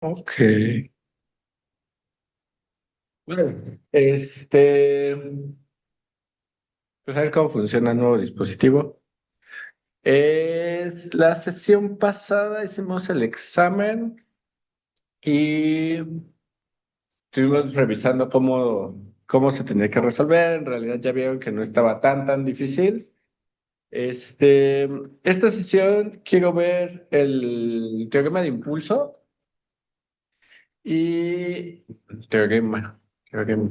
Ok. Bueno, pues a ver cómo funciona el nuevo dispositivo. La sesión pasada hicimos el examen y estuvimos revisando cómo se tenía que resolver. En realidad ya vieron que no estaba tan difícil. Este, esta sesión quiero ver el teorema de impulso y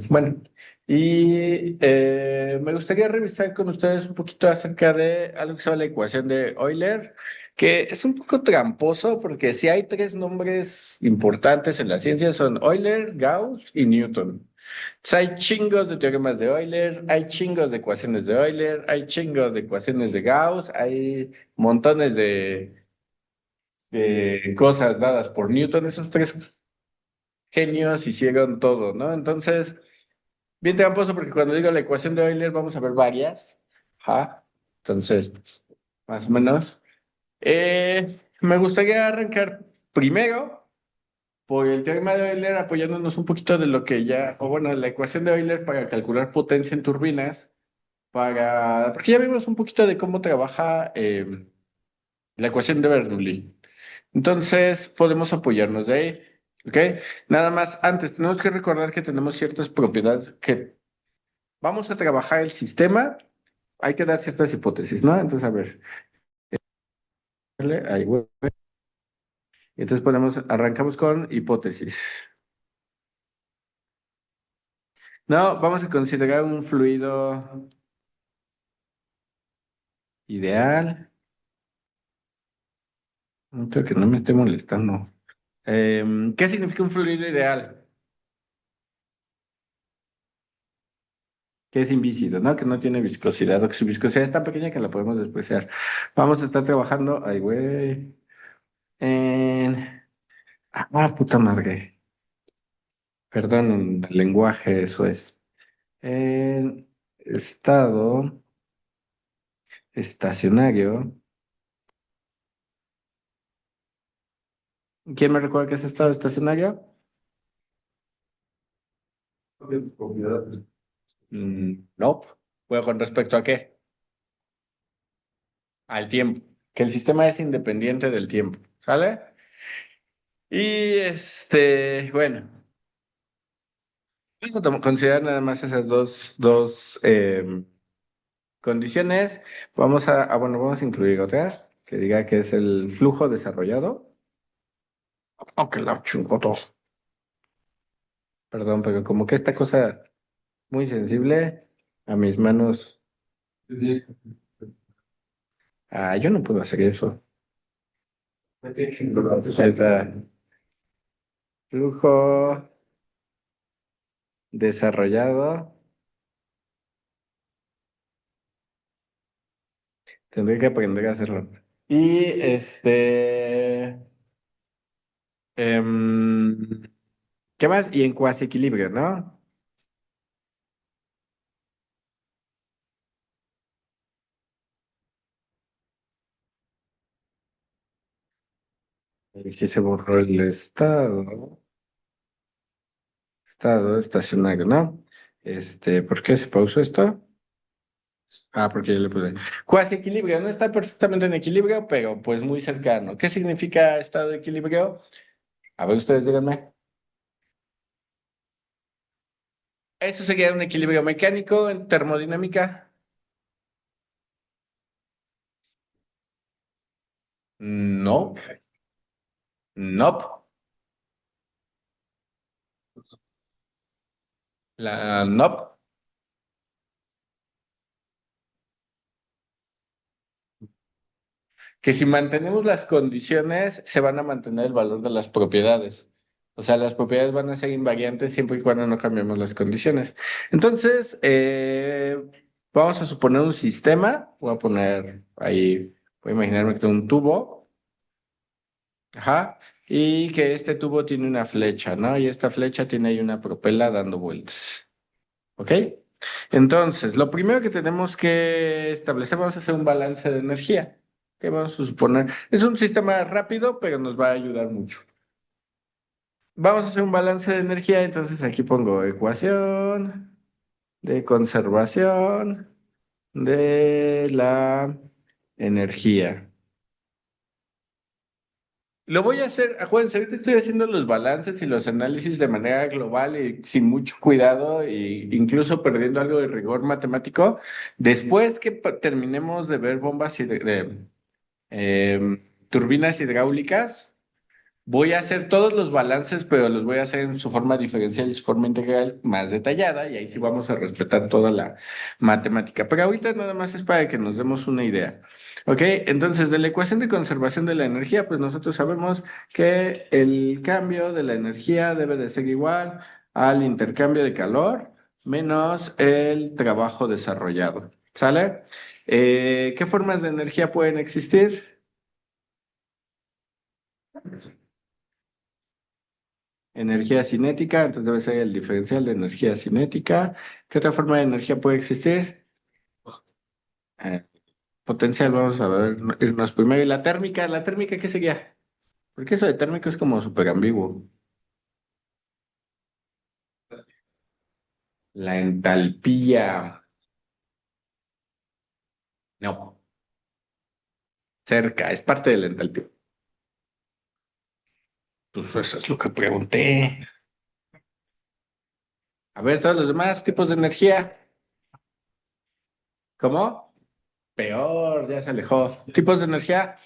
bueno, y me gustaría revisar con ustedes un poquito acerca de algo que se llama la ecuación de Euler, que es un poco tramposo porque si hay tres nombres importantes en la ciencia son Euler, Gauss y Newton. Entonces, hay chingos de teoremas de Euler, hay chingos de ecuaciones de Euler, hay chingos de ecuaciones de Gauss, hay montones de cosas dadas por Newton. Esos tres genios hicieron todo, ¿no? Entonces, bien tramposo porque cuando digo la ecuación de Euler vamos a ver varias. Ajá. Entonces, más o menos. Me gustaría arrancar primero por el teorema de Euler apoyándonos un poquito de lo que ya, o bueno, la ecuación de Euler para calcular potencia en turbinas, porque ya vimos un poquito de cómo trabaja la ecuación de Bernoulli. Entonces, podemos apoyarnos de ahí. ¿Ok? Nada más, antes tenemos que recordar que tenemos ciertas propiedades que vamos a trabajar el sistema, hay que dar ciertas hipótesis, ¿no? Entonces, a ver, ahí, güey. Entonces arrancamos con hipótesis. No, vamos a considerar un fluido ideal. No creo que no me esté molestando. ¿Qué significa un fluido ideal? Que es invícido, ¿no? Que no tiene viscosidad o que su viscosidad es tan pequeña que la podemos despreciar. Vamos a estar trabajando, ay, güey, en... puta madre. Perdón, en el lenguaje, eso es. En estado estacionario. ¿Quién me recuerda qué es estado estacionario? No. Bueno, ¿con respecto a qué? Al tiempo. Que el sistema es independiente del tiempo, ¿sale? Y bueno, vamos a considerar nada más esas dos condiciones. Bueno, vamos a incluir otra que diga que es el flujo desarrollado. Aunque la chingotos. Perdón, pero como que esta cosa muy sensible a mis manos. Yo no puedo hacer eso. Ahí está. Flujo desarrollado. Tendré que aprender a hacerlo. Y em, ¿qué más? Y en cuasi equilibrio, ¿no? Y aquí se borró el estado estacionario, ¿no? ¿Por qué se pausó esto? Porque yo le puse cuasi equilibrio, no está perfectamente en equilibrio, pero pues muy cercano. ¿Qué significa estado de equilibrio? A ver, ustedes díganme. ¿Eso sería un equilibrio mecánico en termodinámica? No, no, no. Que si mantenemos las condiciones, se van a mantener el valor de las propiedades. O sea, las propiedades van a ser invariantes siempre y cuando no cambiemos las condiciones. Entonces, vamos a suponer un sistema. Voy a poner ahí, voy a imaginarme que tengo un tubo. Ajá. Y que este tubo tiene una flecha, ¿no? Y esta flecha tiene ahí una propela dando vueltas. ¿Ok? Entonces, lo primero que tenemos que establecer, vamos a hacer un balance de energía. ¿Qué vamos a suponer? Es un sistema rápido, pero nos va a ayudar mucho. Vamos a hacer un balance de energía, entonces aquí pongo ecuación de conservación de la energía. Lo voy a hacer, acuérdense, ahorita estoy haciendo los balances y los análisis de manera global y sin mucho cuidado e incluso perdiendo algo de rigor matemático. Después que terminemos de ver bombas y turbinas hidráulicas, voy a hacer todos los balances, pero los voy a hacer en su forma diferencial y su forma integral más detallada, y ahí sí vamos a respetar toda la matemática. Pero ahorita nada más es para que nos demos una idea. ¿Ok? Entonces, de la ecuación de conservación de la energía, pues nosotros sabemos que el cambio de la energía debe de ser igual al intercambio de calor menos el trabajo desarrollado. ¿Sale? ¿Qué formas de energía pueden existir? Energía cinética, entonces debe ser el diferencial de energía cinética. ¿Qué otra forma de energía puede existir? Eh, Potencial, vamos a ver, irnos primero. ¿Y la térmica qué sería? Porque eso de térmico es como súper ambiguo. La entalpía, no, cerca, es parte de la entalpía. Pues eso es lo que pregunté. A ver, todos los demás tipos de energía. ¿Cómo? Peor, ya se alejó. ¿Tipos de energía?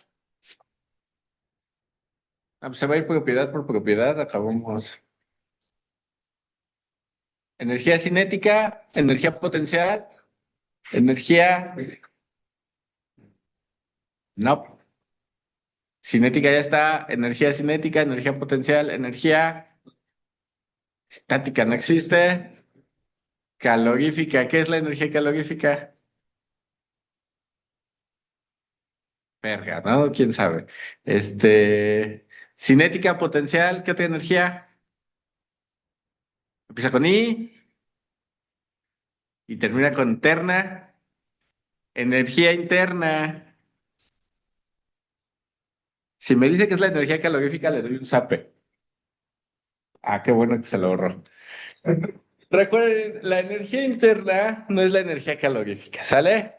Ah, pues se va a ir propiedad por propiedad, acabamos. Energía cinética, energía potencial, energía, no. Cinética ya está, energía cinética, energía potencial, energía estática no existe. Calorífica, ¿qué es la energía calorífica? Verga, ¿no? ¿Quién sabe? Cinética potencial, ¿qué otra energía? Empieza con I y termina con terna. Energía interna. Si me dice que es la energía calorífica, le doy un zape. Ah, qué bueno que se lo ahorró. Recuerden, la energía interna no es la energía calorífica, ¿sale?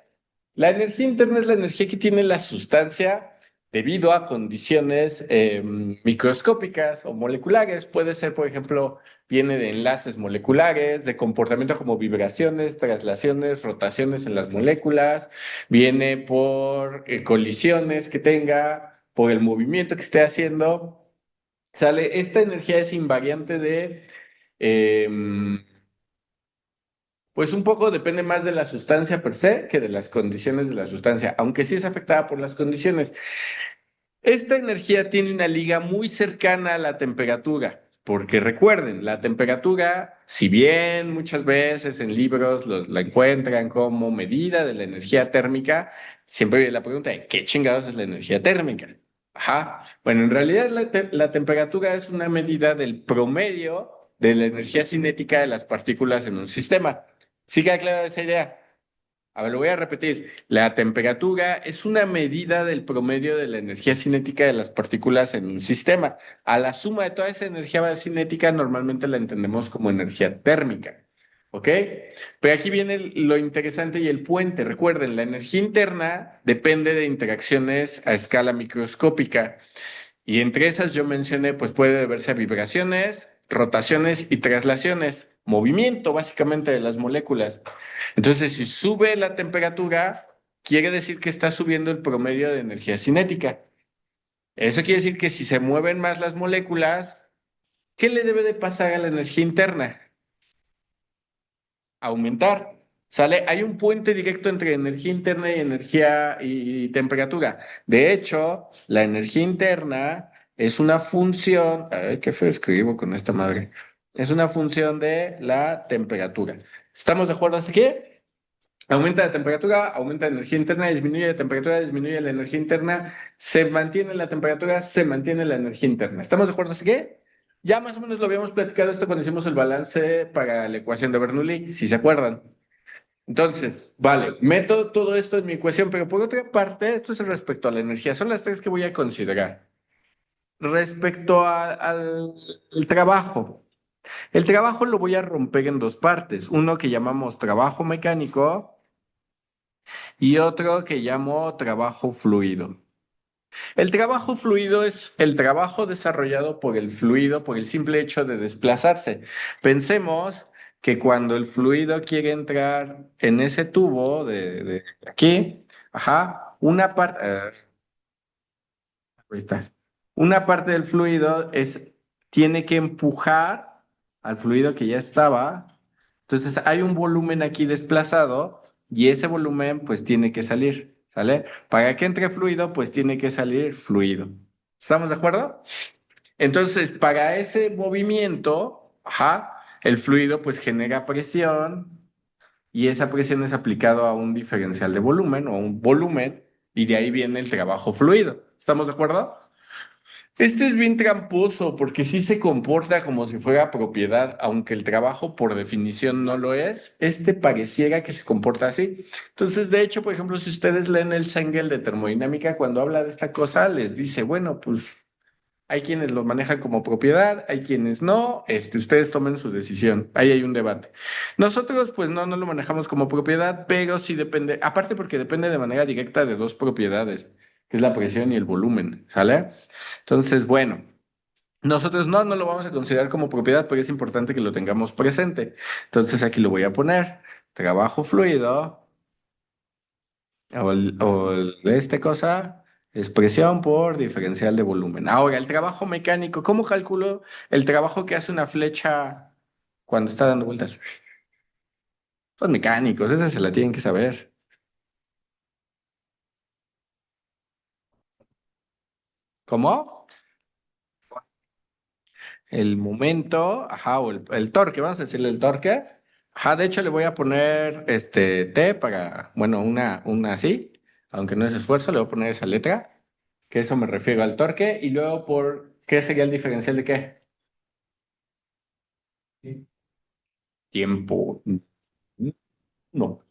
La energía interna es la energía que tiene la sustancia debido a condiciones microscópicas o moleculares. Puede ser, por ejemplo, viene de enlaces moleculares, de comportamiento como vibraciones, traslaciones, rotaciones en las moléculas, viene por colisiones que tenga, por el movimiento que esté haciendo. Sale, esta energía es invariante de... em, pues un poco depende más de la sustancia per se que de las condiciones de la sustancia, aunque sí es afectada por las condiciones. Esta energía tiene una liga muy cercana a la temperatura, porque recuerden, la temperatura, si bien muchas veces en libros la encuentran como medida de la energía térmica, siempre viene la pregunta de ¿qué chingados es la energía térmica? Ajá. Bueno, en realidad la temperatura es una medida del promedio de la energía cinética de las partículas en un sistema. ¿Sí queda clara esa idea? A ver, lo voy a repetir. La temperatura es una medida del promedio de la energía cinética de las partículas en un sistema. A la suma de toda esa energía cinética normalmente la entendemos como energía térmica. ¿Ok? Pero aquí viene lo interesante y el puente. Recuerden, la energía interna depende de interacciones a escala microscópica. Y entre esas yo mencioné, pues puede deberse a vibraciones, rotaciones y traslaciones, movimiento básicamente de las moléculas. Entonces, si sube la temperatura, quiere decir que está subiendo el promedio de energía cinética. Eso quiere decir que si se mueven más las moléculas, ¿qué le debe de pasar a la energía interna? Aumentar. ¿Sale? Hay un puente directo entre energía interna y energía y temperatura. De hecho, la energía interna es una función, ay, qué feo escribo con esta madre. Es una función de la temperatura. ¿Estamos de acuerdo hasta aquí? Aumenta la temperatura, aumenta la energía interna, disminuye la temperatura, disminuye la energía interna, se mantiene la temperatura, se mantiene la energía interna. ¿Estamos de acuerdo hasta aquí? Ya más o menos lo habíamos platicado esto cuando hicimos el balance para la ecuación de Bernoulli, si se acuerdan. Entonces, vale, meto todo esto en mi ecuación, pero por otra parte, esto es respecto a la energía. Son las tres que voy a considerar. respecto al trabajo. El trabajo lo voy a romper en dos partes. Uno que llamamos trabajo mecánico y otro que llamo trabajo fluido. El trabajo fluido es el trabajo desarrollado por el fluido por el simple hecho de desplazarse. Pensemos que cuando el fluido quiere entrar en ese tubo de aquí, ajá, ahorita. Una parte del fluido tiene que empujar al fluido que ya estaba. Entonces hay un volumen aquí desplazado y ese volumen pues tiene que salir, ¿sale? Para que entre fluido pues tiene que salir fluido. ¿Estamos de acuerdo? Entonces para ese movimiento, ajá, el fluido pues genera presión y esa presión es aplicado a un diferencial de volumen o a un volumen y de ahí viene el trabajo fluido. ¿Estamos de acuerdo? Este es bien tramposo porque sí se comporta como si fuera propiedad, aunque el trabajo por definición no lo es. Este pareciera que se comporta así. Entonces, de hecho, por ejemplo, si ustedes leen el Sengel de termodinámica, cuando habla de esta cosa, les dice, bueno, pues hay quienes lo manejan como propiedad, hay quienes no. Ustedes tomen su decisión. Ahí hay un debate. Nosotros, pues no lo manejamos como propiedad, pero sí depende, aparte porque depende de manera directa de dos propiedades, que es la presión y el volumen, ¿sale? Entonces, bueno, nosotros no lo vamos a considerar como propiedad, pero es importante que lo tengamos presente. Entonces aquí lo voy a poner. Trabajo fluido de esta cosa es presión por diferencial de volumen. Ahora, el trabajo mecánico, ¿cómo calculo el trabajo que hace una flecha cuando está dando vueltas? Son mecánicos, esa se la tienen que saber. ¿Cómo? El momento, ajá, o el torque, vamos a decirle el torque. Ajá, de hecho le voy a poner T para, bueno, una así, aunque no es esfuerzo, le voy a poner esa letra, que eso me refiero al torque, y luego por, ¿qué sería el diferencial de qué? Sí. Tiempo. No.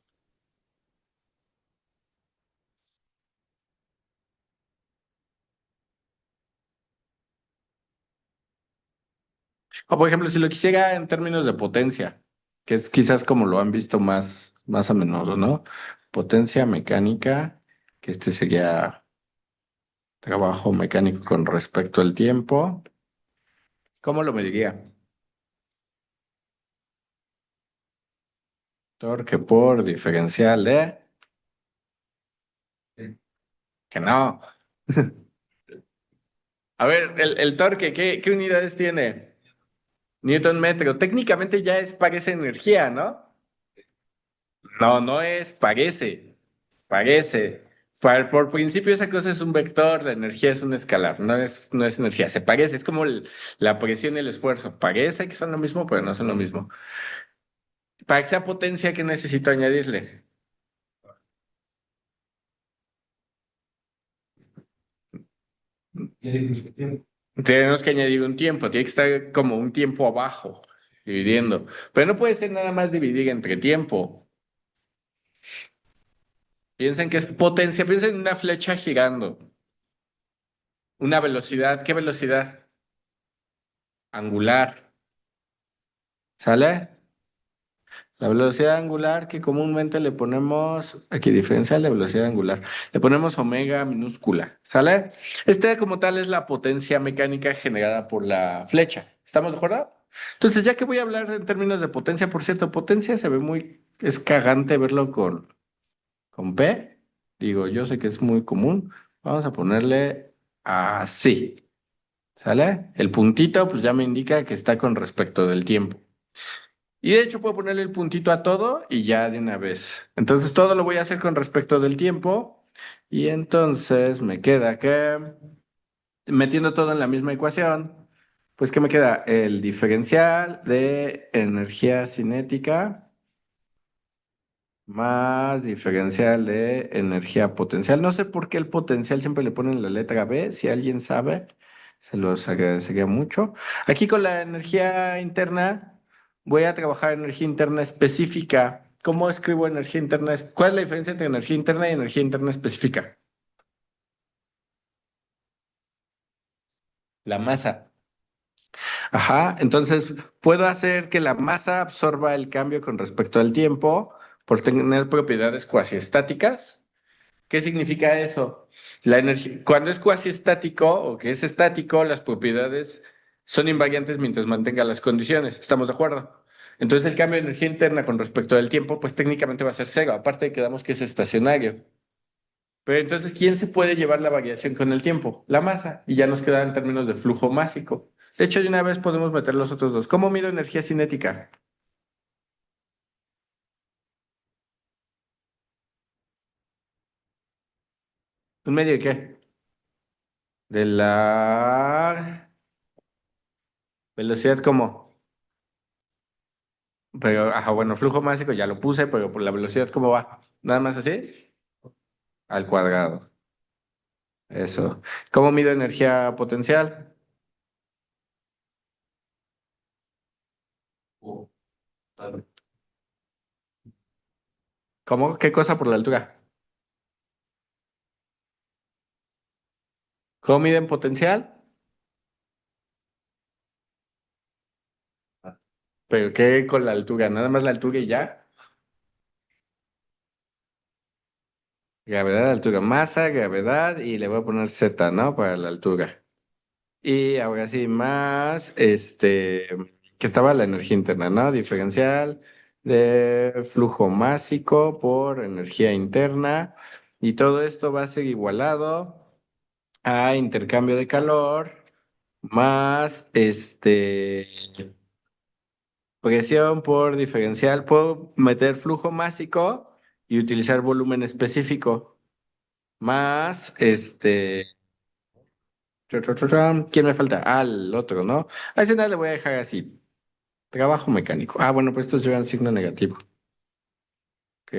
O por ejemplo, si lo quisiera en términos de potencia, que es quizás como lo han visto más a menudo, ¿no? Potencia mecánica, que sería trabajo mecánico con respecto al tiempo. ¿Cómo lo mediría? Torque por diferencial de... Que no. A ver, el torque, ¿qué unidades tiene? Newton metro. Técnicamente ya parece energía, ¿no? No es, parece. Por principio esa cosa es un vector, la energía es un escalar, no es energía, se parece, es como la presión y el esfuerzo. Parece que son lo mismo, pero no son lo mismo. Para que sea potencia, ¿qué necesito añadirle? Tenemos que añadir un tiempo, tiene que estar como un tiempo abajo, dividiendo. Pero no puede ser nada más dividir entre tiempo. Piensen que es potencia, piensen en una flecha girando. Una velocidad, ¿qué velocidad? Angular. ¿Sale? La velocidad angular que comúnmente le ponemos, aquí diferencial de velocidad angular, le ponemos omega minúscula, ¿sale? Como tal es la potencia mecánica generada por la flecha. ¿Estamos de acuerdo? Entonces, ya que voy a hablar en términos de potencia, por cierto, potencia se ve es cagante verlo con P. Digo, yo sé que es muy común. Vamos a ponerle así, ¿sale? El puntito, pues ya me indica que está con respecto del tiempo. Y de hecho puedo ponerle el puntito a todo y ya de una vez. Entonces todo lo voy a hacer con respecto del tiempo. Y entonces me queda que, metiendo todo en la misma ecuación, pues ¿qué me queda? El diferencial de energía cinética más diferencial de energía potencial. No sé por qué el potencial siempre le ponen la letra B. Si alguien sabe, se los agradecería mucho. Aquí con la energía interna, voy a trabajar energía interna específica. ¿Cómo escribo energía interna? ¿Cuál es la diferencia entre energía interna y energía interna específica? la masa. Ajá, entonces puedo hacer que la masa absorba el cambio con respecto al tiempo por tener propiedades cuasiestáticas. ¿Qué significa eso? La energía, cuando es cuasiestático o que es estático, las propiedades son invariantes mientras mantenga las condiciones. ¿Estamos de acuerdo? Entonces el cambio de energía interna con respecto al tiempo, pues técnicamente va a ser cero, aparte de que damos que es estacionario. Pero entonces, ¿quién se puede llevar la variación con el tiempo? La masa. Y ya nos queda en términos de flujo másico. De hecho, de una vez podemos meter los otros dos. ¿Cómo mido energía cinética? ¿Un medio de qué? De la velocidad como. Pero, ajá, bueno, flujo másico ya lo puse, pero por la velocidad, ¿cómo va? Nada más así, al cuadrado. Eso. ¿Cómo mido energía potencial? ¿Cómo? ¿Qué cosa por la altura? ¿Cómo miden potencial? ¿Pero qué con la altura? Nada más la altura y ya. Gravedad, altura, masa, gravedad y le voy a poner Z, ¿no? Para la altura. Y ahora sí, más, que estaba la energía interna, ¿no? Diferencial de flujo másico por energía interna. Y todo esto va a ser igualado a intercambio de calor más, presión por diferencial. Puedo meter flujo másico y utilizar volumen específico más, ¿quién me falta? Ah, el otro, ¿no? A ese nada le voy a dejar así. Trabajo mecánico. Ah, bueno, pues estos llevan signo negativo. Ok.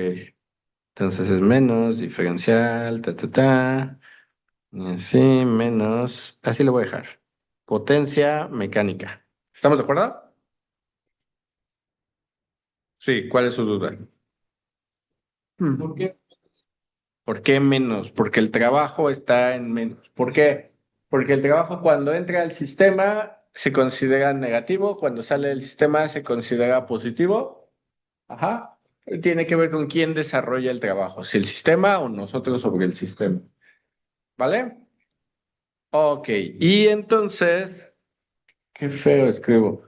Entonces es menos, diferencial, y así, menos. Así lo voy a dejar. Potencia mecánica. ¿Estamos de acuerdo? Sí, ¿cuál es su duda? ¿Por qué? ¿Por qué menos? Porque el trabajo está en menos. ¿Por qué? Porque el trabajo cuando entra al sistema se considera negativo, cuando sale del sistema se considera positivo. Ajá. Tiene que ver con quién desarrolla el trabajo, si el sistema o nosotros sobre el sistema. ¿Vale? Ok. Y entonces, qué feo escribo.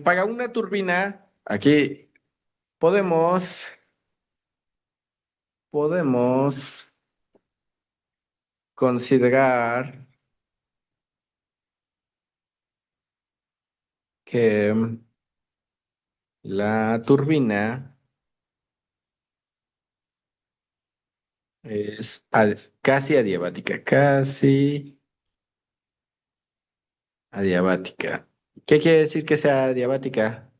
Para una turbina, aquí podemos considerar que la turbina es casi adiabática, casi adiabática. ¿Qué quiere decir que sea adiabática?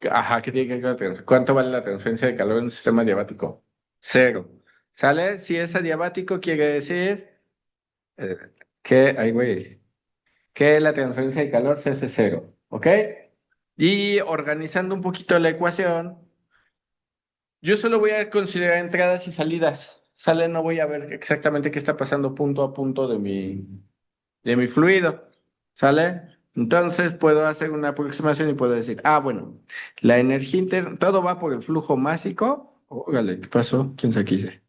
Ajá, ¿qué tiene que ver con la transferencia? ¿Cuánto vale la transferencia de calor en un sistema adiabático? Cero. ¿Sale? Si es adiabático, quiere decir eh, ay, güey, que la transferencia de calor se hace cero. ¿Ok? Y organizando un poquito la ecuación, yo solo voy a considerar entradas y salidas. Sale, no voy a ver exactamente qué está pasando punto a punto de mi fluido. ¿Sale? Entonces puedo hacer una aproximación y puedo decir, ah, bueno, la energía interna, todo va por el flujo másico. Órale, ¿qué pasó? ¿Quién se quise?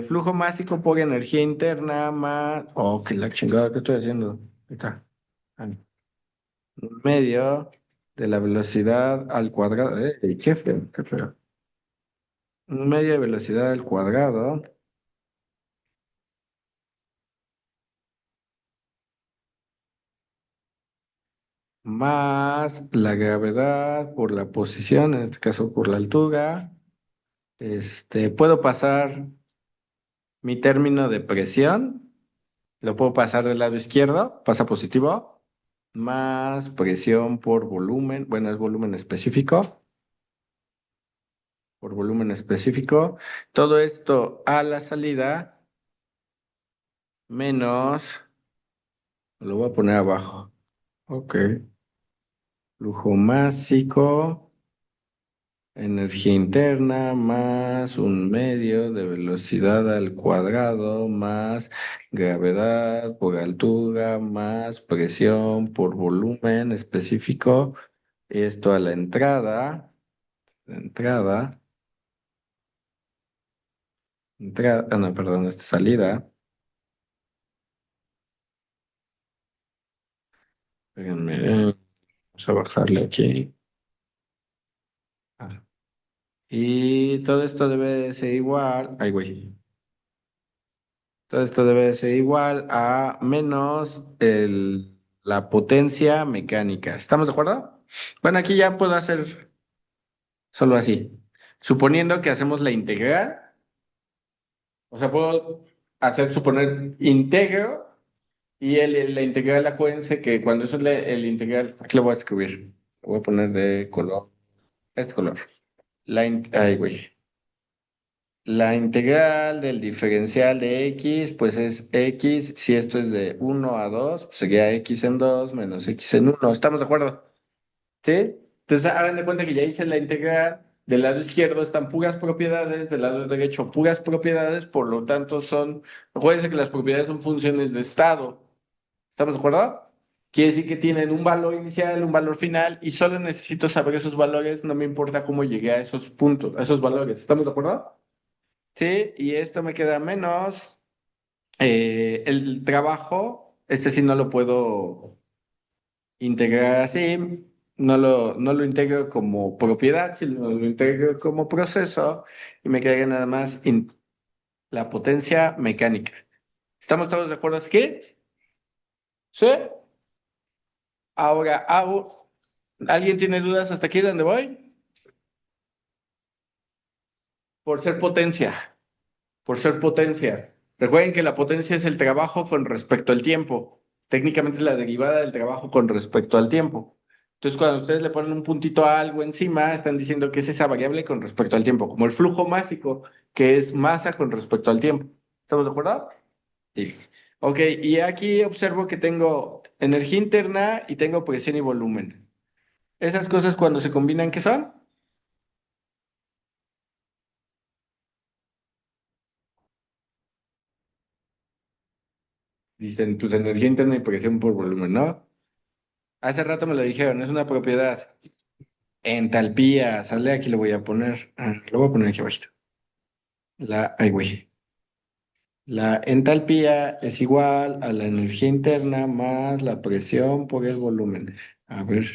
Flujo másico por energía interna más. Oh, que la chingada, ¿qué estoy haciendo? Ahí está. Ah, medio de la velocidad al cuadrado. Qué feo, qué feo. Un medio de velocidad al cuadrado más la gravedad por la posición, en este caso por la altura. Puedo pasar mi término de presión, lo puedo pasar del lado izquierdo, pasa positivo, más presión por volumen, bueno, es volumen específico, por volumen específico. Todo esto a la salida, menos, lo voy a poner abajo. Ok. Flujo másico, energía interna más un medio de velocidad al cuadrado más gravedad por altura más presión por volumen específico. Esto a la entrada, no, perdón, esta salida. Déjenme, vamos a bajarle aquí. Ah. Y todo esto debe de ser igual. Ay, güey. Todo esto debe de ser igual a menos la potencia mecánica. ¿Estamos de acuerdo? Bueno, aquí ya puedo hacer solo así. Suponiendo que hacemos la integral, o sea, puedo suponer integro y la integral, acuérdense que cuando eso es el integral, aquí lo voy a escribir. Lo voy a poner de color, este color. Ay, güey. La integral del diferencial de x, pues es x, si esto es de 1 a 2 pues sería x en 2 menos x en 1. ¿Estamos de acuerdo? ¿Sí? Entonces hagan de cuenta que ya hice la integral, del lado izquierdo están puras propiedades, del lado derecho puras propiedades, por lo tanto acuérdense que las propiedades son funciones de estado. ¿Estamos de acuerdo? Quiere decir que tienen un valor inicial, un valor final, y solo necesito saber esos valores, no me importa cómo llegué a esos puntos, a esos valores. ¿Estamos de acuerdo? Sí, y esto me queda menos. El trabajo, este sí no lo puedo integrar así, no lo integro como propiedad, sino lo integro como proceso y me quedaría nada más la potencia mecánica. ¿Estamos todos de acuerdo aquí? Sí. Ahora ¿alguien tiene dudas hasta aquí donde voy? Por ser potencia. Por ser potencia. Recuerden que la potencia es el trabajo con respecto al tiempo. Técnicamente es la derivada del trabajo con respecto al tiempo. Entonces, cuando ustedes le ponen un puntito a algo encima, están diciendo que es esa variable con respecto al tiempo, como el flujo másico, que es masa con respecto al tiempo. ¿Estamos de acuerdo? Sí. Ok, y aquí observo que tengo energía interna y tengo presión y volumen. Esas cosas cuando se combinan, ¿qué son? Dicen, pues energía interna y presión por volumen, ¿no? Hace rato me lo dijeron, es una propiedad. Entalpía, sale aquí, lo voy a poner. Lo voy a poner aquí abajito. Ay, güey. La entalpía es igual a la energía interna más la presión por el volumen. A ver,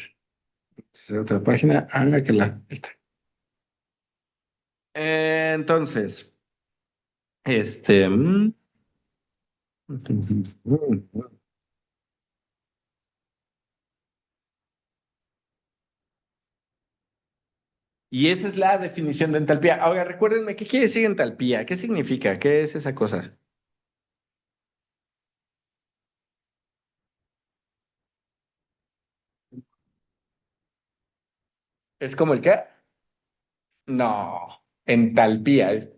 ¿es otra página? Que esta. Entonces, este. Y esa es la definición de entalpía. Ahora, recuérdenme, ¿qué quiere decir entalpía? ¿Qué significa? ¿Qué es esa cosa? ¿Es como el qué? No, entalpía. Es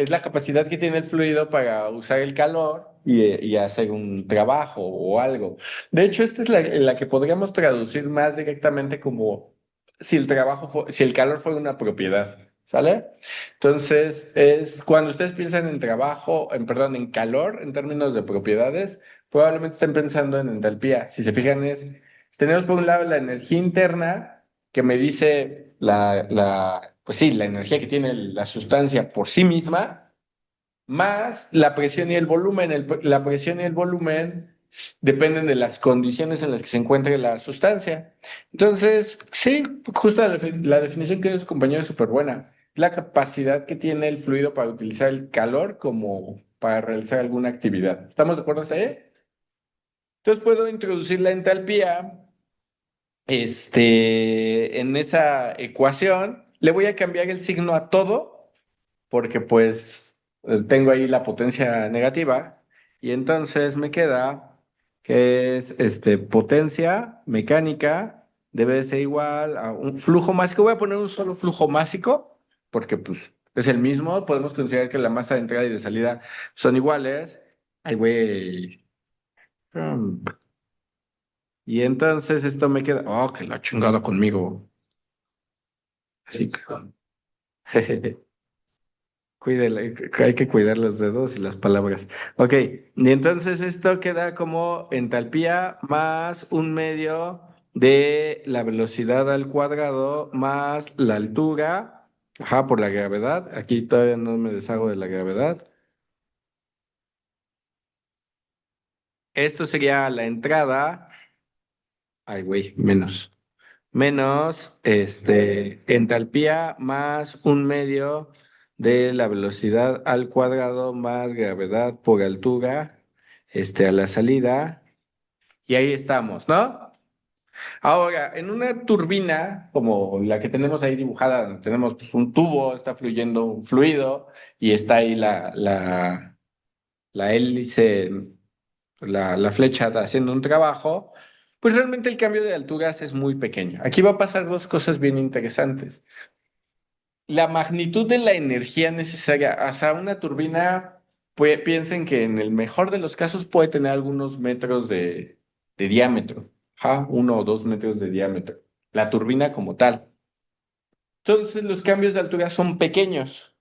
la capacidad que tiene el fluido para usar el calor y hacer un trabajo o algo. De hecho, esta es la que podríamos traducir más directamente como si si el calor fuera una propiedad, ¿sale? Entonces, es cuando ustedes piensan en trabajo, perdón, en calor, en términos de propiedades, probablemente estén pensando en entalpía. Si se fijan, tenemos por un lado la energía interna que me dice pues sí, la energía que tiene la sustancia por sí misma, más la presión y el volumen. La presión y el volumen dependen de las condiciones en las que se encuentre la sustancia. Entonces, sí, justo la definición que dio su compañero es súper buena. La capacidad que tiene el fluido para utilizar el calor como para realizar alguna actividad. ¿Estamos de acuerdo hasta ahí? Entonces puedo introducir la entalpía en esa ecuación. Le voy a cambiar el signo a todo porque pues tengo ahí la potencia negativa y entonces me queda que es potencia mecánica debe de ser igual a un flujo másico. Voy a poner un solo flujo másico porque pues es el mismo. Podemos considerar que la masa de entrada y de salida son iguales. Ay, güey. Mm. Y entonces esto me queda, oh, que la chingada conmigo. Así que, hay que cuidar los dedos y las palabras. Ok, y entonces esto queda como entalpía más un medio de la velocidad al cuadrado más la altura, ajá, por la gravedad. Aquí todavía no me deshago de la gravedad. Esto sería la entrada, ay, güey, menos entalpía más un medio de la velocidad al cuadrado más gravedad por altura a la salida. Y ahí estamos, ¿no? Ahora, en una turbina como la que tenemos ahí dibujada, donde tenemos pues, un tubo, está fluyendo un fluido y está ahí la hélice, la flecha haciendo un trabajo, pues realmente el cambio de alturas es muy pequeño. Aquí va a pasar dos cosas bien interesantes. La magnitud de la energía necesaria, o sea, una turbina, piensen que en el mejor de los casos puede tener algunos metros de diámetro, ajá, 1 o 2 metros de diámetro, la turbina como tal. Entonces los cambios de altura son pequeños.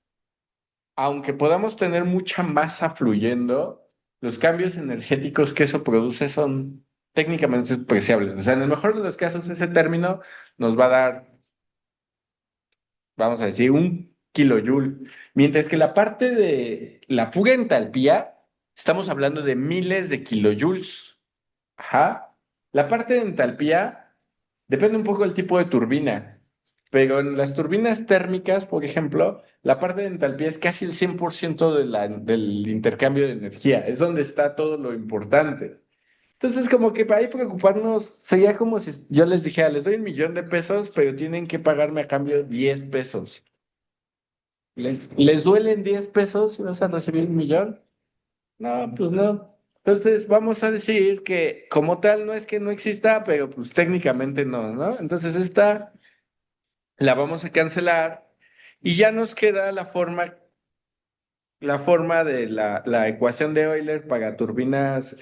Aunque podamos tener mucha masa fluyendo, los cambios energéticos que eso produce son técnicamente despreciables. O sea, en el mejor de los casos, ese término nos va a dar, vamos a decir, 1 kilojoule, mientras que la parte de la pura entalpía, estamos hablando de miles de kilojoules. Ajá. La parte de entalpía depende un poco del tipo de turbina, pero en las turbinas térmicas, por ejemplo, la parte de entalpía es casi el 100% del intercambio de energía, es donde está todo lo importante. Entonces, como que para ahí preocuparnos, sería como si yo les dijera, les doy 1 millón de pesos, pero tienen que pagarme a cambio 10 pesos. ¿Les duelen 10 pesos si vas a recibir 1 millón? No, pues no. Entonces vamos a decir que como tal no es que no exista, pero pues técnicamente no, ¿no? Entonces esta la vamos a cancelar y ya nos queda la forma de la ecuación de Euler para turbinas,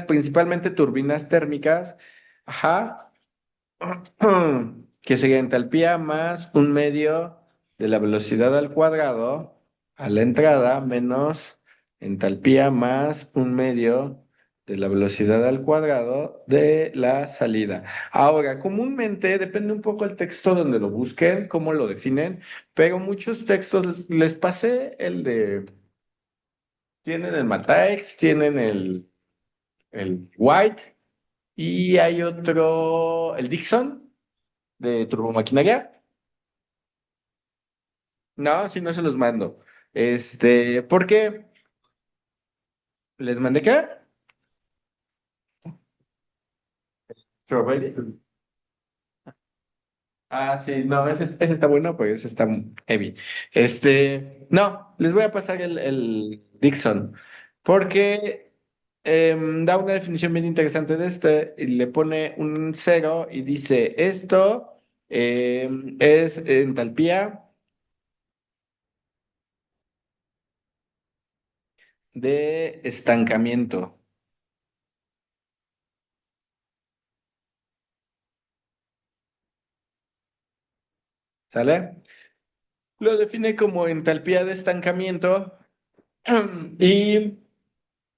principalmente turbinas térmicas, ajá, que sería entalpía más un medio de la velocidad al cuadrado a la entrada menos entalpía más un medio de la velocidad al cuadrado de la salida. Ahora, comúnmente depende un poco el texto donde lo busquen, cómo lo definen, pero muchos textos les pasé tienen el Mataex, tienen el White y hay otro, el Dixon de turbomaquinaria. No, si no se los mando. ¿Por qué? ¿Les mandé qué? Strawberry. Ah, sí, no, ese está bueno, pues ese está heavy. No, les voy a pasar el Dixon, porque da una definición bien interesante de y le pone un cero y dice, esto es entalpía de estancamiento, ¿sale? Lo define como entalpía de estancamiento y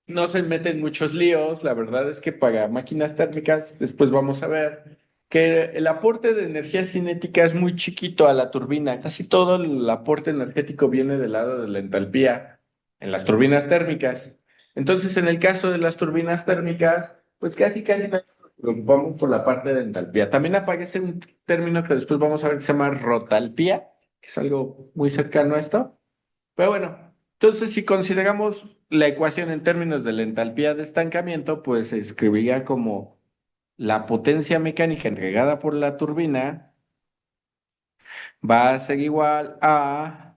no se meten muchos líos. La verdad es que para máquinas térmicas, después vamos a ver que el aporte de energía cinética es muy chiquito a la turbina. Casi todo el aporte energético viene del lado de la entalpía en las turbinas térmicas. Entonces, en el caso de las turbinas térmicas, pues casi nos preocupamos por la parte de entalpía. También aparece un término que después vamos a ver que se llama rotalpía, que es algo muy cercano a esto. Pero bueno, entonces si consideramos la ecuación en términos de la entalpía de estancamiento, pues se escribiría como la potencia mecánica entregada por la turbina va a ser igual a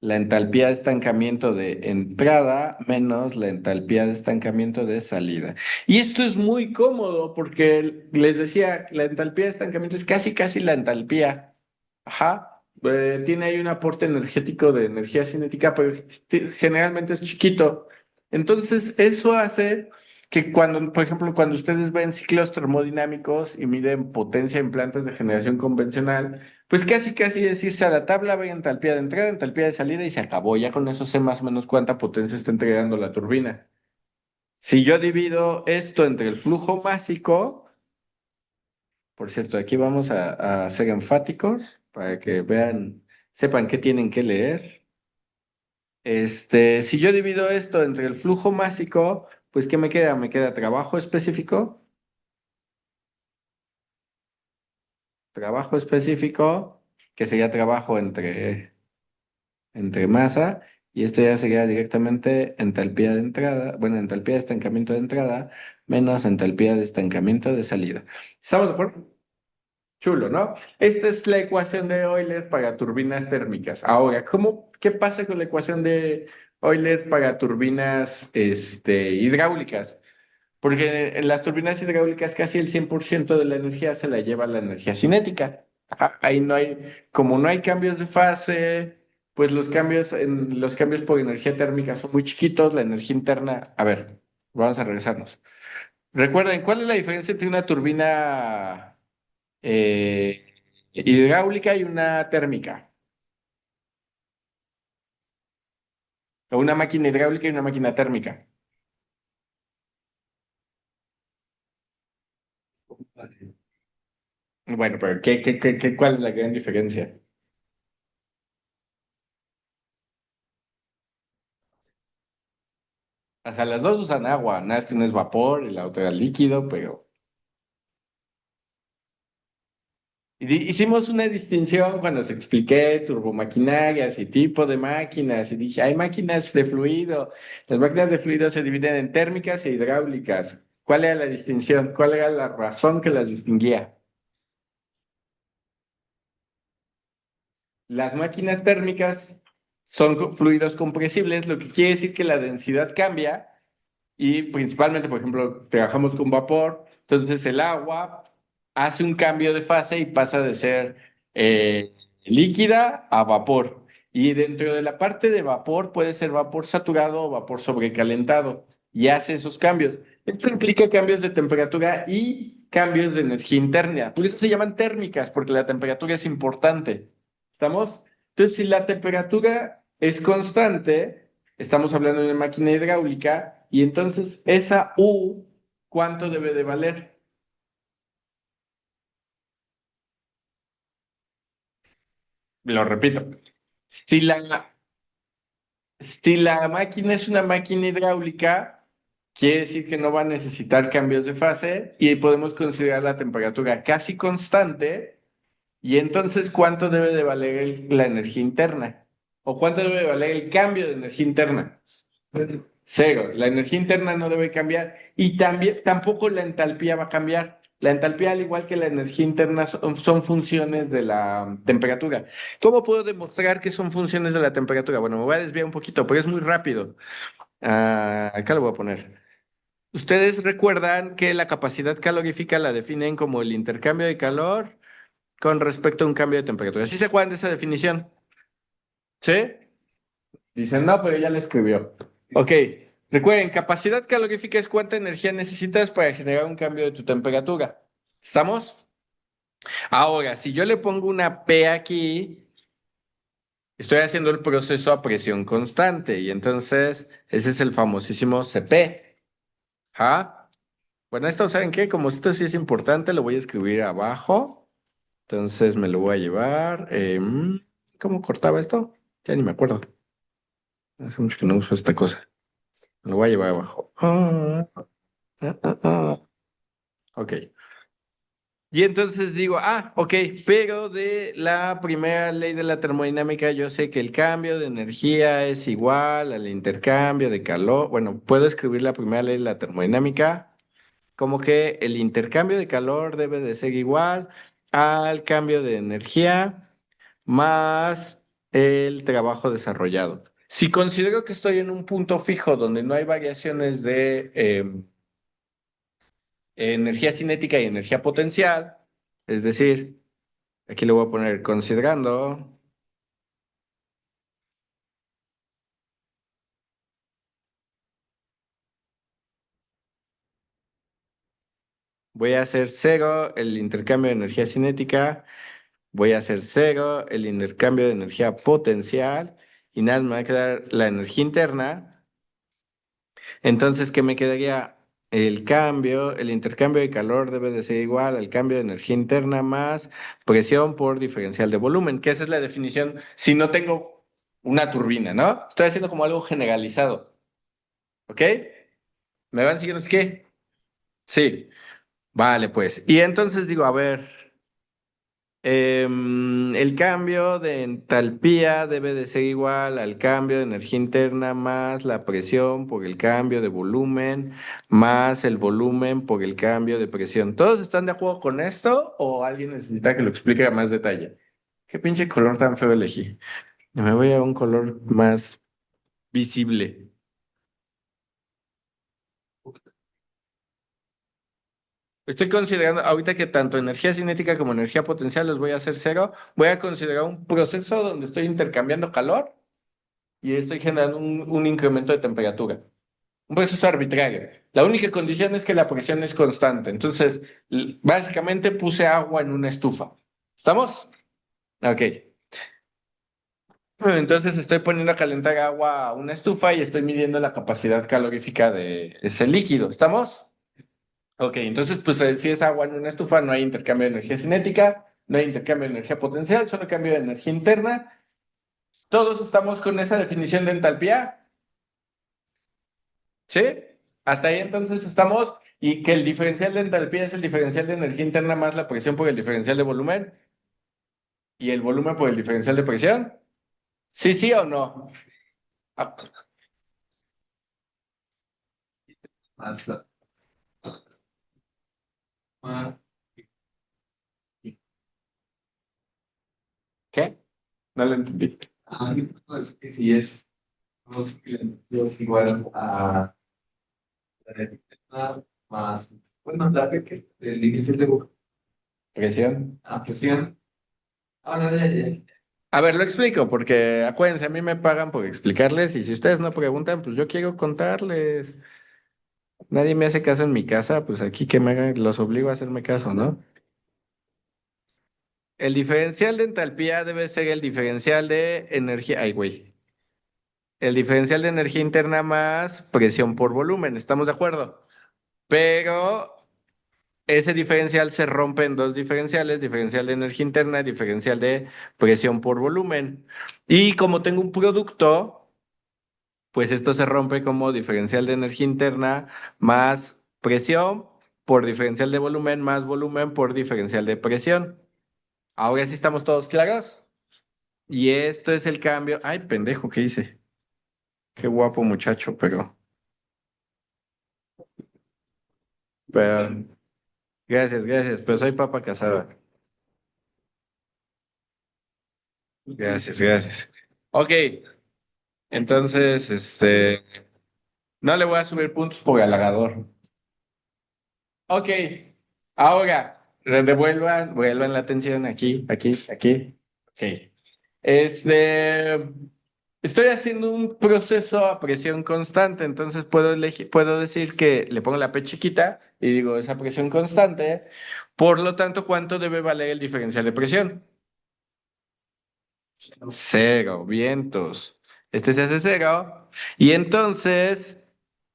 la entalpía de estancamiento de entrada menos la entalpía de estancamiento de salida. Y esto es muy cómodo porque les decía, la entalpía de estancamiento es casi la entalpía. Ajá. Tiene ahí un aporte energético de energía cinética, pero generalmente es chiquito. Entonces, eso hace que cuando, por ejemplo, cuando ustedes ven ciclos termodinámicos y miden potencia en plantas de generación convencional, pues casi casi es irse a la tabla, ve entalpía de entrada, entalpía de salida y se acabó. Ya con eso sé más o menos cuánta potencia está entregando la turbina. Si yo divido esto entre el flujo másico, por cierto, aquí vamos a ser enfáticos para que vean, sepan qué tienen que leer. Si yo divido esto entre el flujo másico, pues ¿qué me queda? Me queda trabajo específico, que sería trabajo entre masa, y esto ya sería directamente entalpía de entrada, bueno, entalpía de estancamiento de entrada menos entalpía de estancamiento de salida. ¿Estamos de acuerdo? Chulo, ¿no? Esta es la ecuación de Euler para turbinas térmicas. Ahora, qué pasa con la ecuación de Euler para turbinas, hidráulicas? Porque en las turbinas hidráulicas casi el 100% de la energía se la lleva la energía cinética. Ajá, ahí no hay, como no hay cambios de fase, pues los cambios por energía térmica son muy chiquitos, la energía interna, a ver, vamos a regresarnos. Recuerden, ¿cuál es la diferencia entre una turbina hidráulica y una térmica? O una máquina hidráulica y una máquina térmica. Bueno, pero ¿cuál es la gran diferencia? O sea, las dos usan agua, nada es que no es vapor y la otra es líquido, pero... Hicimos una distinción cuando os expliqué turbomaquinarias y tipo de máquinas y dije, hay máquinas de fluido. Las máquinas de fluido se dividen en térmicas e hidráulicas. ¿Cuál era la distinción? ¿Cuál era la razón que las distinguía? Las máquinas térmicas son fluidos compresibles, lo que quiere decir que la densidad cambia. Y principalmente, por ejemplo, trabajamos con vapor, entonces el agua hace un cambio de fase y pasa de ser líquida a vapor. Y dentro de la parte de vapor puede ser vapor saturado o vapor sobrecalentado y hace esos cambios. Esto implica cambios de temperatura y cambios de energía interna. Por eso se llaman térmicas, porque la temperatura es importante. ¿Estamos? Entonces, si la temperatura es constante, estamos hablando de una máquina hidráulica y entonces esa U, ¿cuánto debe de valer? Lo repito. Si la, si la máquina es una máquina hidráulica, quiere decir que no va a necesitar cambios de fase y podemos considerar la temperatura casi constante. Y entonces, ¿cuánto debe de valer la energía interna? ¿O cuánto debe de valer el cambio de energía interna? Cero. La energía interna no debe cambiar y también tampoco la entalpía va a cambiar. La entalpía, al igual que la energía interna, son funciones de la temperatura. ¿Cómo puedo demostrar que son funciones de la temperatura? Bueno, me voy a desviar un poquito, pero es muy rápido. Acá lo voy a poner. Ustedes recuerdan que la capacidad calorífica la definen como el intercambio de calor con respecto a un cambio de temperatura. ¿Sí se acuerdan de esa definición? ¿Sí? Dicen, no, pero ya la escribió. Ok, recuerden, capacidad calorífica es cuánta energía necesitas para generar un cambio de tu temperatura. ¿Estamos? Ahora, si yo le pongo una P aquí, estoy haciendo el proceso a presión constante y entonces ese es el famosísimo CP. ¿Ah? Bueno, esto, ¿saben qué? Como esto sí es importante, lo voy a escribir abajo. Entonces me lo voy a llevar. ¿Cómo cortaba esto? Ya ni me acuerdo. Hace mucho que no uso esta cosa. Me lo voy a llevar abajo. Ok. Y entonces digo, ok, pero de la primera ley de la termodinámica yo sé que el cambio de energía es igual al intercambio de calor. Bueno, puedo escribir la primera ley de la termodinámica como que el intercambio de calor debe de ser igual al cambio de energía más el trabajo desarrollado. Si considero que estoy en un punto fijo donde no hay variaciones de energía cinética y energía potencial, es decir, aquí le voy a poner considerando, voy a hacer cero el intercambio de energía cinética, voy a hacer cero el intercambio de energía potencial y nada, me va a quedar la energía interna. Entonces, ¿qué me quedaría? El intercambio de calor debe de ser igual al cambio de energía interna más presión por diferencial de volumen, que esa es la definición si no tengo una turbina, ¿no? Estoy haciendo como algo generalizado, ¿ok? ¿Me van siguiendo? ¿Es qué? Sí, vale, pues. Y entonces digo, a ver. El cambio de entalpía debe de ser igual al cambio de energía interna más la presión por el cambio de volumen más el volumen por el cambio de presión. ¿Todos están de acuerdo con esto o alguien necesita que lo explique a más detalle? ¿Qué pinche color tan feo elegí? Me voy a un color más visible. Estoy considerando, ahorita que tanto energía cinética como energía potencial los voy a hacer cero, voy a considerar un proceso donde estoy intercambiando calor y estoy generando un incremento de temperatura. Un proceso arbitrario. La única condición es que la presión es constante. Entonces, básicamente puse agua en una estufa. ¿Estamos? Ok. Entonces estoy poniendo a calentar agua a una estufa y estoy midiendo la capacidad calorífica de ese líquido. ¿Estamos? Ok, entonces pues si es agua en una estufa no hay intercambio de energía cinética, no hay intercambio de energía potencial, solo cambio de energía interna. Todos estamos con esa definición de entalpía. ¿Sí? Hasta ahí entonces estamos y que el diferencial de entalpía es el diferencial de energía interna más la presión por el diferencial de volumen y el volumen por el diferencial de presión. ¿Sí, sí o no? Ah, Más la- más- ¿qué? No lo entendí. pues que si es, vamos a es igual a la de más, bueno, la que el índice de Presión. presión. Ahora de A ver, lo explico porque acuérdense, a mí me pagan por explicarles y si ustedes no preguntan, pues yo quiero contarles. Nadie me hace caso en mi casa, pues aquí que me hagan, los obligo a hacerme caso, ¿no? El diferencial de entalpía debe ser el diferencial de energía. Ay, güey. El diferencial de energía interna más presión por volumen, ¿estamos de acuerdo? Pero ese diferencial se rompe en dos diferenciales, diferencial de energía interna y diferencial de presión por volumen. Y como tengo un producto, pues esto se rompe como diferencial de energía interna más presión por diferencial de volumen por diferencial de presión. Ahora sí estamos todos claros. Y esto es el cambio. Ay, pendejo, ¿qué hice? Qué guapo muchacho, pero gracias, gracias, pero soy papa casada. Gracias, gracias. Ok, entonces, no le voy a subir puntos por halagador. Ok, ahora, vuelvan la atención aquí, aquí, aquí. Ok. Este, estoy haciendo un proceso a presión constante, entonces puedo decir que le pongo la P chiquita y digo, esa presión constante, por lo tanto, ¿cuánto debe valer el diferencial de presión? Cero, vientos. Este se hace cero. Y entonces,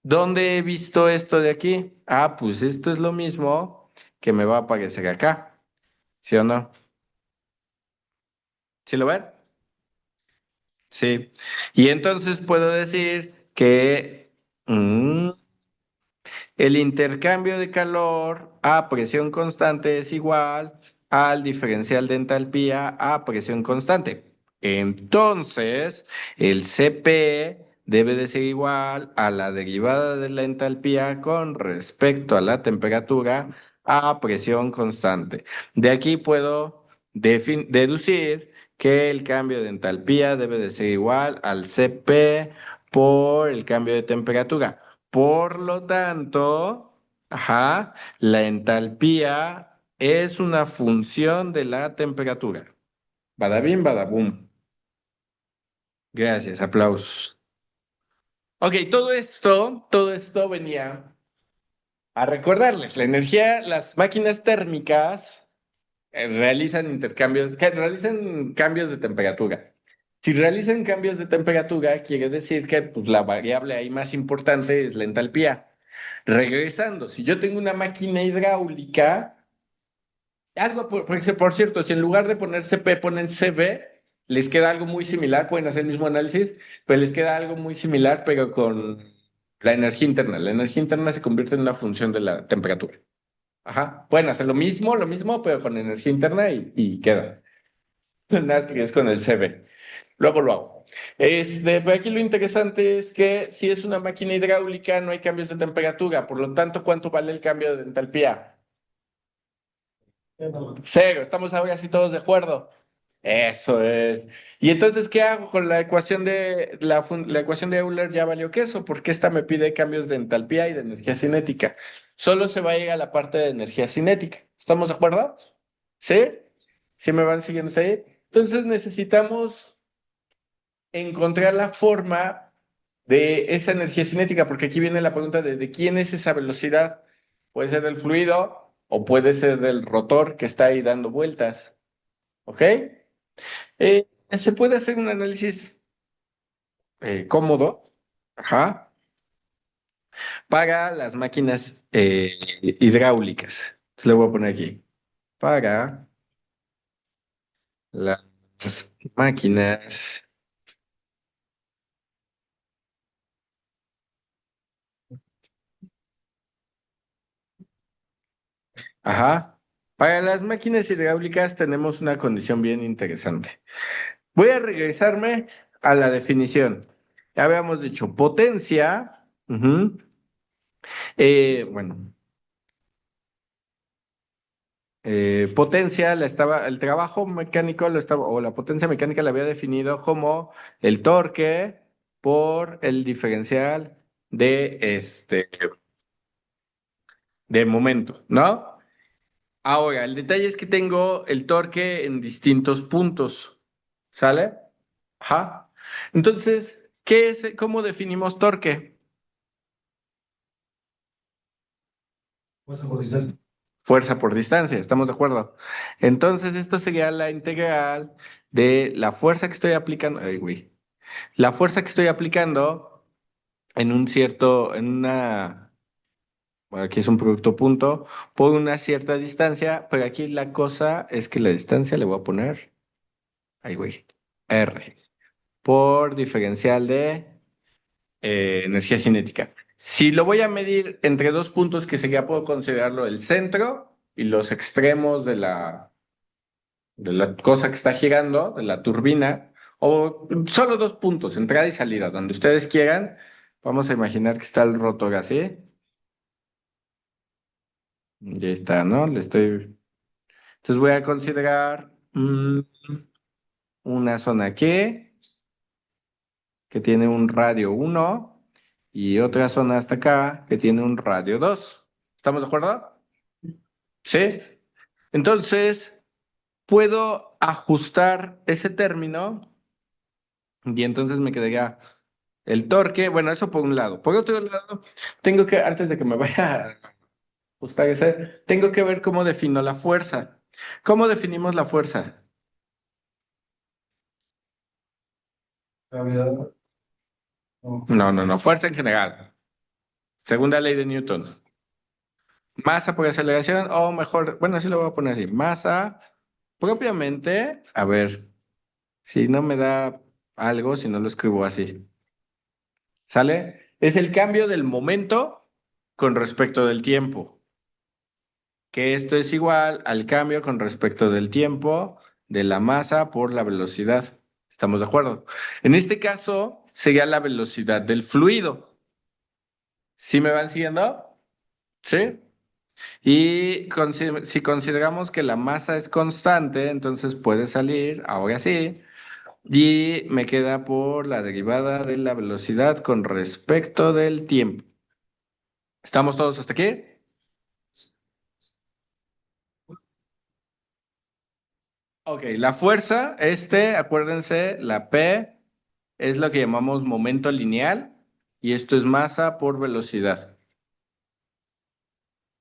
¿dónde he visto esto de aquí? Ah, pues esto es lo mismo que me va a aparecer acá. ¿Sí o no? ¿Sí lo ven? Sí. Y entonces puedo decir que el intercambio de calor a presión constante es igual al diferencial de entalpía a presión constante. Entonces, el CP debe de ser igual a la derivada de la entalpía con respecto a la temperatura a presión constante. De aquí puedo deducir que el cambio de entalpía debe de ser igual al CP por el cambio de temperatura. Por lo tanto, ajá, la entalpía es una función de la temperatura. Badabim, badabum. Gracias, aplausos. Ok, todo esto venía. A recordarles, la energía, las máquinas térmicas realizan cambios de temperatura. Si realizan cambios de temperatura, quiere decir que pues, la variable ahí más importante es la entalpía. Regresando, si yo tengo una máquina hidráulica, algo, por cierto, si en lugar de poner CP ponen CB, les queda algo muy similar, pueden hacer el mismo análisis, pero les queda algo muy similar, pero con la energía interna. La energía interna se convierte en una función de la temperatura. Ajá, pueden hacer lo mismo, pero con energía interna y queda. Nada más que es con el CB. Luego lo hago. Pero aquí lo interesante es que si es una máquina hidráulica, no hay cambios de temperatura. Por lo tanto, ¿cuánto vale el cambio de entalpía? Cero. Estamos ahora sí todos de acuerdo. Eso es. Y entonces, ¿qué hago con la ecuación de la ecuación de Euler? Ya valió queso, porque esta me pide cambios de entalpía y de energía cinética. Solo se va a ir a la parte de energía cinética. ¿Estamos de acuerdo? ¿Sí? ¿Sí me van siguiendo ahí? Entonces necesitamos encontrar la forma de esa energía cinética, porque aquí viene la pregunta de quién es esa velocidad. Puede ser del fluido o puede ser del rotor que está ahí dando vueltas. ¿Ok? Se puede hacer un análisis cómodo, ajá, para las máquinas hidráulicas. Entonces, le voy a poner aquí, para las máquinas, ajá, para las máquinas hidráulicas tenemos una condición bien interesante. Voy a regresarme a la definición. Ya habíamos dicho potencia, ujú, bueno. Potencia, el trabajo mecánico o la potencia mecánica la había definido como el torque por el diferencial de momento, ¿no? Ahora, el detalle es que tengo el torque en distintos puntos, ¿sale? Ajá. Entonces, ¿cómo definimos torque? Fuerza por distancia, ¿estamos de acuerdo? Entonces, esto sería la integral de la fuerza que estoy aplicando, ay, güey, la fuerza que estoy aplicando en una, bueno, aquí es un producto punto, por una cierta distancia, pero aquí la cosa es que la distancia le voy a poner, ay, güey, R, por diferencial de energía cinética. Si lo voy a medir entre dos puntos que sería, puedo considerarlo el centro y los extremos de la cosa que está girando, de la turbina, o solo dos puntos, entrada y salida, donde ustedes quieran. Vamos a imaginar que está el rotor así. Ya está, ¿no? Entonces voy a considerar una zona aquí, que tiene un radio 1, y otra zona hasta acá, que tiene un radio 2. ¿Estamos de acuerdo? Sí. Entonces, puedo ajustar ese término y entonces me quedaría el torque, bueno, eso por un lado. Por otro lado, antes de que me vaya a ajustar ese, tengo que ver cómo defino la fuerza. ¿Cómo definimos la fuerza? Gravedad. No, no, no, fuerza en general. Segunda ley de Newton. Masa por aceleración, o mejor, bueno, así lo voy a poner así. Masa propiamente, a ver, si no me da algo, si no lo escribo así. ¿Sale? Es el cambio del momento con respecto del tiempo. Que esto es igual al cambio con respecto del tiempo de la masa por la velocidad. ¿Estamos de acuerdo? En este caso sería la velocidad del fluido. ¿Sí me van siguiendo? ¿Sí? Y si consideramos que la masa es constante, entonces puede salir, ahora sí, y me queda por la derivada de la velocidad con respecto del tiempo. ¿Estamos todos hasta aquí? Ok, la fuerza, acuérdense, la P es lo que llamamos momento lineal y esto es masa por velocidad.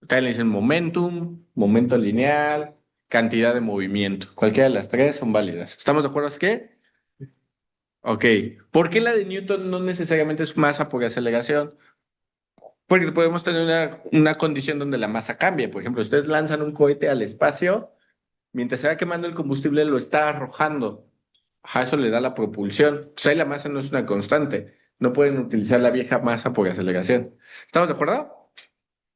También le dicen momentum, momento lineal, cantidad de movimiento. Cualquiera de las tres son válidas. ¿Estamos de acuerdo? ¿Es que? Ok. ¿Por qué la de Newton no necesariamente es masa por aceleración? Porque podemos tener una condición donde la masa cambie. Por ejemplo, ustedes lanzan un cohete al espacio, mientras se va quemando el combustible, lo está arrojando. Ajá, eso le da la propulsión. Entonces ahí la masa no es una constante. No pueden utilizar la vieja masa por aceleración. ¿Estamos de acuerdo?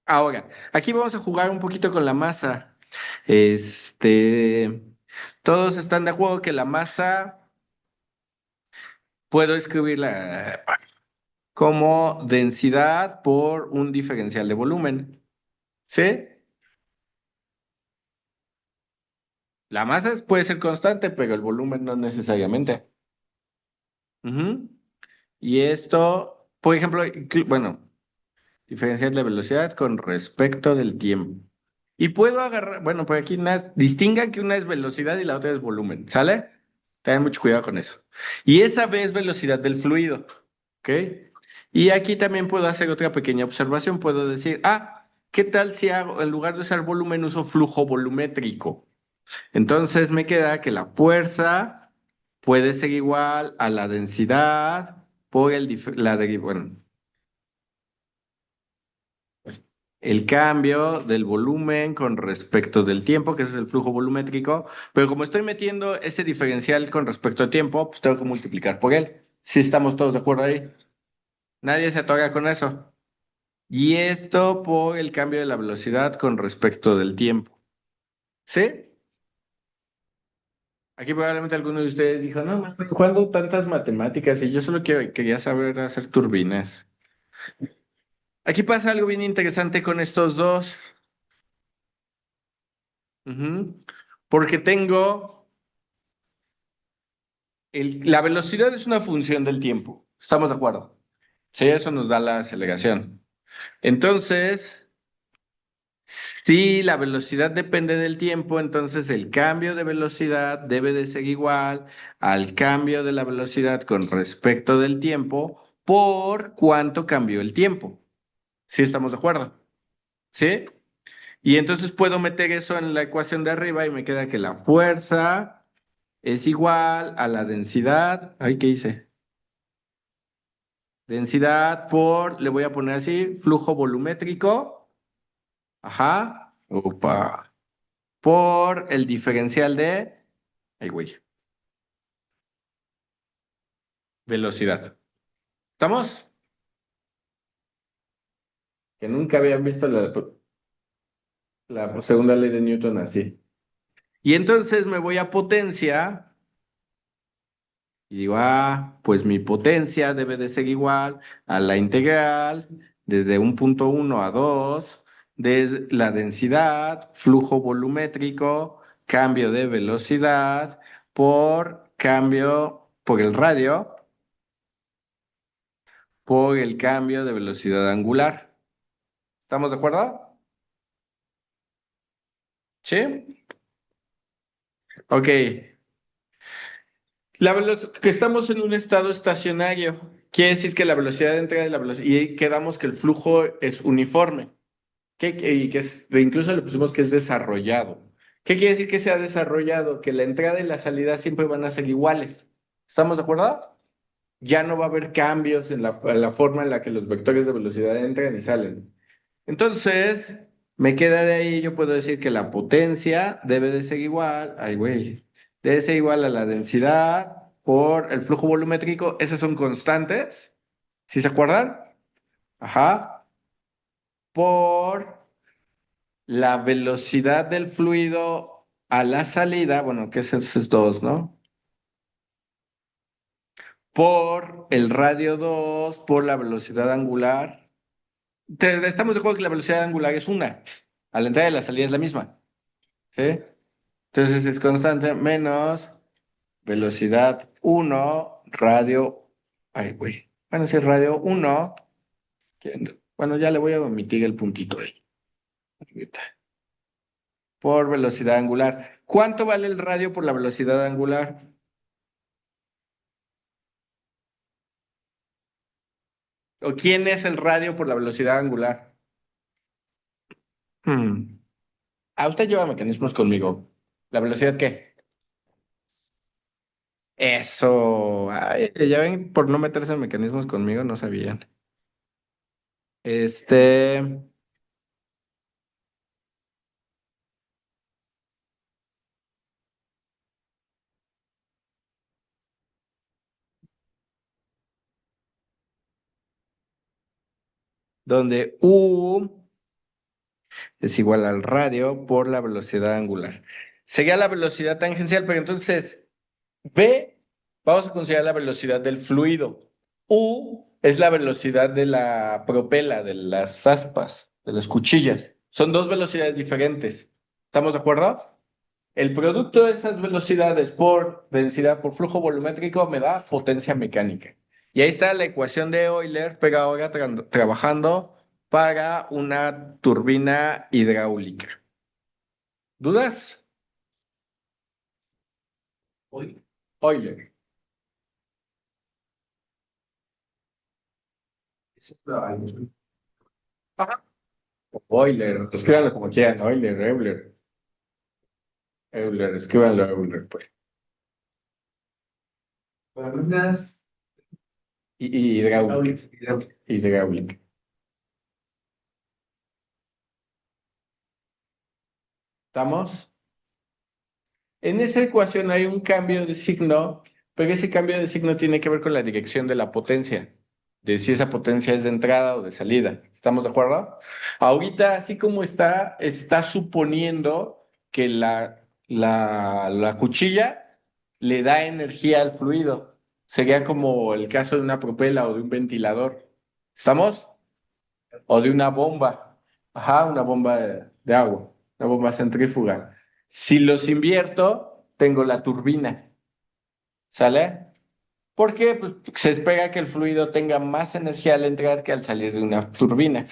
Ahora, aquí vamos a jugar un poquito con la masa. Este, todos están de acuerdo que la masa puedo escribirla como densidad por un diferencial de volumen. ¿Sí? La masa puede ser constante, pero el volumen no necesariamente. Ujú. Y esto, por ejemplo, bueno, diferencial de velocidad con respecto del tiempo. Y puedo agarrar, bueno, por aquí distingan que una es velocidad y la otra es volumen, ¿sale? Tengan mucho cuidado con eso. Y esa V es velocidad del fluido, ¿ok? Y aquí también puedo hacer otra pequeña observación. Puedo decir, ¿qué tal si hago, en lugar de usar volumen, uso flujo volumétrico? Entonces me queda que la fuerza puede ser igual a la densidad por bueno, el cambio del volumen con respecto del tiempo, que ese es el flujo volumétrico, pero como estoy metiendo ese diferencial con respecto al tiempo, pues tengo que multiplicar por él. Si estamos todos de acuerdo ahí. Nadie se atora con eso. Y esto por el cambio de la velocidad con respecto del tiempo. ¿Sí? Aquí probablemente alguno de ustedes dijo, no, ¿cuándo tantas matemáticas? Y yo solo quería saber hacer turbinas. Aquí pasa algo bien interesante con estos dos. Ujú. Porque tengo, la velocidad es una función del tiempo. ¿Estamos de acuerdo? Sí, eso nos da la aceleración. Entonces, si la velocidad depende del tiempo, entonces el cambio de velocidad debe de ser igual al cambio de la velocidad con respecto del tiempo por cuánto cambió el tiempo. ¿Sí estamos de acuerdo? ¿Sí? Y entonces puedo meter eso en la ecuación de arriba y me queda que la fuerza es igual a la densidad. Ay, ¿qué hice? Densidad por, le voy a poner así, flujo volumétrico. Ajá. Opa. Por el diferencial de, ay, güey, velocidad. ¿Estamos? Que nunca habían visto la segunda ley de Newton así. Y entonces me voy a potencia y digo, pues mi potencia debe de ser igual a la integral desde un punto 1 a 2 de la densidad, flujo volumétrico, cambio de velocidad por cambio, por el radio, por el cambio de velocidad angular. ¿Estamos de acuerdo? ¿Sí? Ok. Que estamos en un estado estacionario. Quiere decir que la velocidad de entrada y la velocidad, y quedamos que el flujo es uniforme. Y que incluso le pusimos que es desarrollado. ¿Qué quiere decir que sea desarrollado? Que la entrada y la salida siempre van a ser iguales. ¿Estamos de acuerdo? Ya no va a haber cambios en la forma en la que los vectores de velocidad entran y salen. Entonces, me queda de ahí, yo puedo decir que la potencia debe de ser igual, ay güey, debe ser igual a la densidad por el flujo volumétrico, esas son constantes, ¿sí se acuerdan? Ajá, por la velocidad del fluido a la salida, bueno, que es esos dos, ¿no? Por el radio 2 por la velocidad angular. Estamos de acuerdo que la velocidad angular es una, a la entrada y la salida es la misma, ¿sí? Entonces es constante menos velocidad uno radio. Ay, güey. Bueno, si es radio uno. Bueno, ya le voy a omitir el puntito ahí. Ahorita. Por velocidad angular. ¿Cuánto vale el radio por la velocidad angular? ¿O quién es el radio por la velocidad angular? Hmm. Usted lleva mecanismos conmigo. ¿La velocidad qué? Eso. Ay, ya ven, por no meterse en mecanismos conmigo, no sabían. Este, donde U es igual al radio por la velocidad angular. Sería la velocidad tangencial, pero entonces V, vamos a considerar la velocidad del fluido. U es la velocidad de la propela, de las aspas, de las cuchillas. Son dos velocidades diferentes. ¿Estamos de acuerdo? El producto de esas velocidades por densidad, por flujo volumétrico, me da potencia mecánica. Y ahí está la ecuación de Euler, pero ahora trabajando para una turbina hidráulica. ¿Dudas? Hoy, Euler. eso es lo algo. Ajá. Euler, escríbanlo como quieran, Euler, Euler, Euler, escríbanlo Euler, pues. Para unas Y hidráulica, hidráulicas. hidráulica. ¿Estamos? En esa ecuación hay un cambio de signo, pero ese cambio de signo tiene que ver con la dirección de la potencia, de si esa potencia es de entrada o de salida. ¿Estamos de acuerdo? Ahorita, así como está suponiendo que la cuchilla le da energía al fluido. Sería como el caso de una propela o de un ventilador. ¿Estamos? O de una bomba. Ajá, una bomba de agua, una bomba centrífuga. Si los invierto, tengo la turbina. ¿Sale? Porque pues, se espera que el fluido tenga más energía al entrar que al salir de una turbina.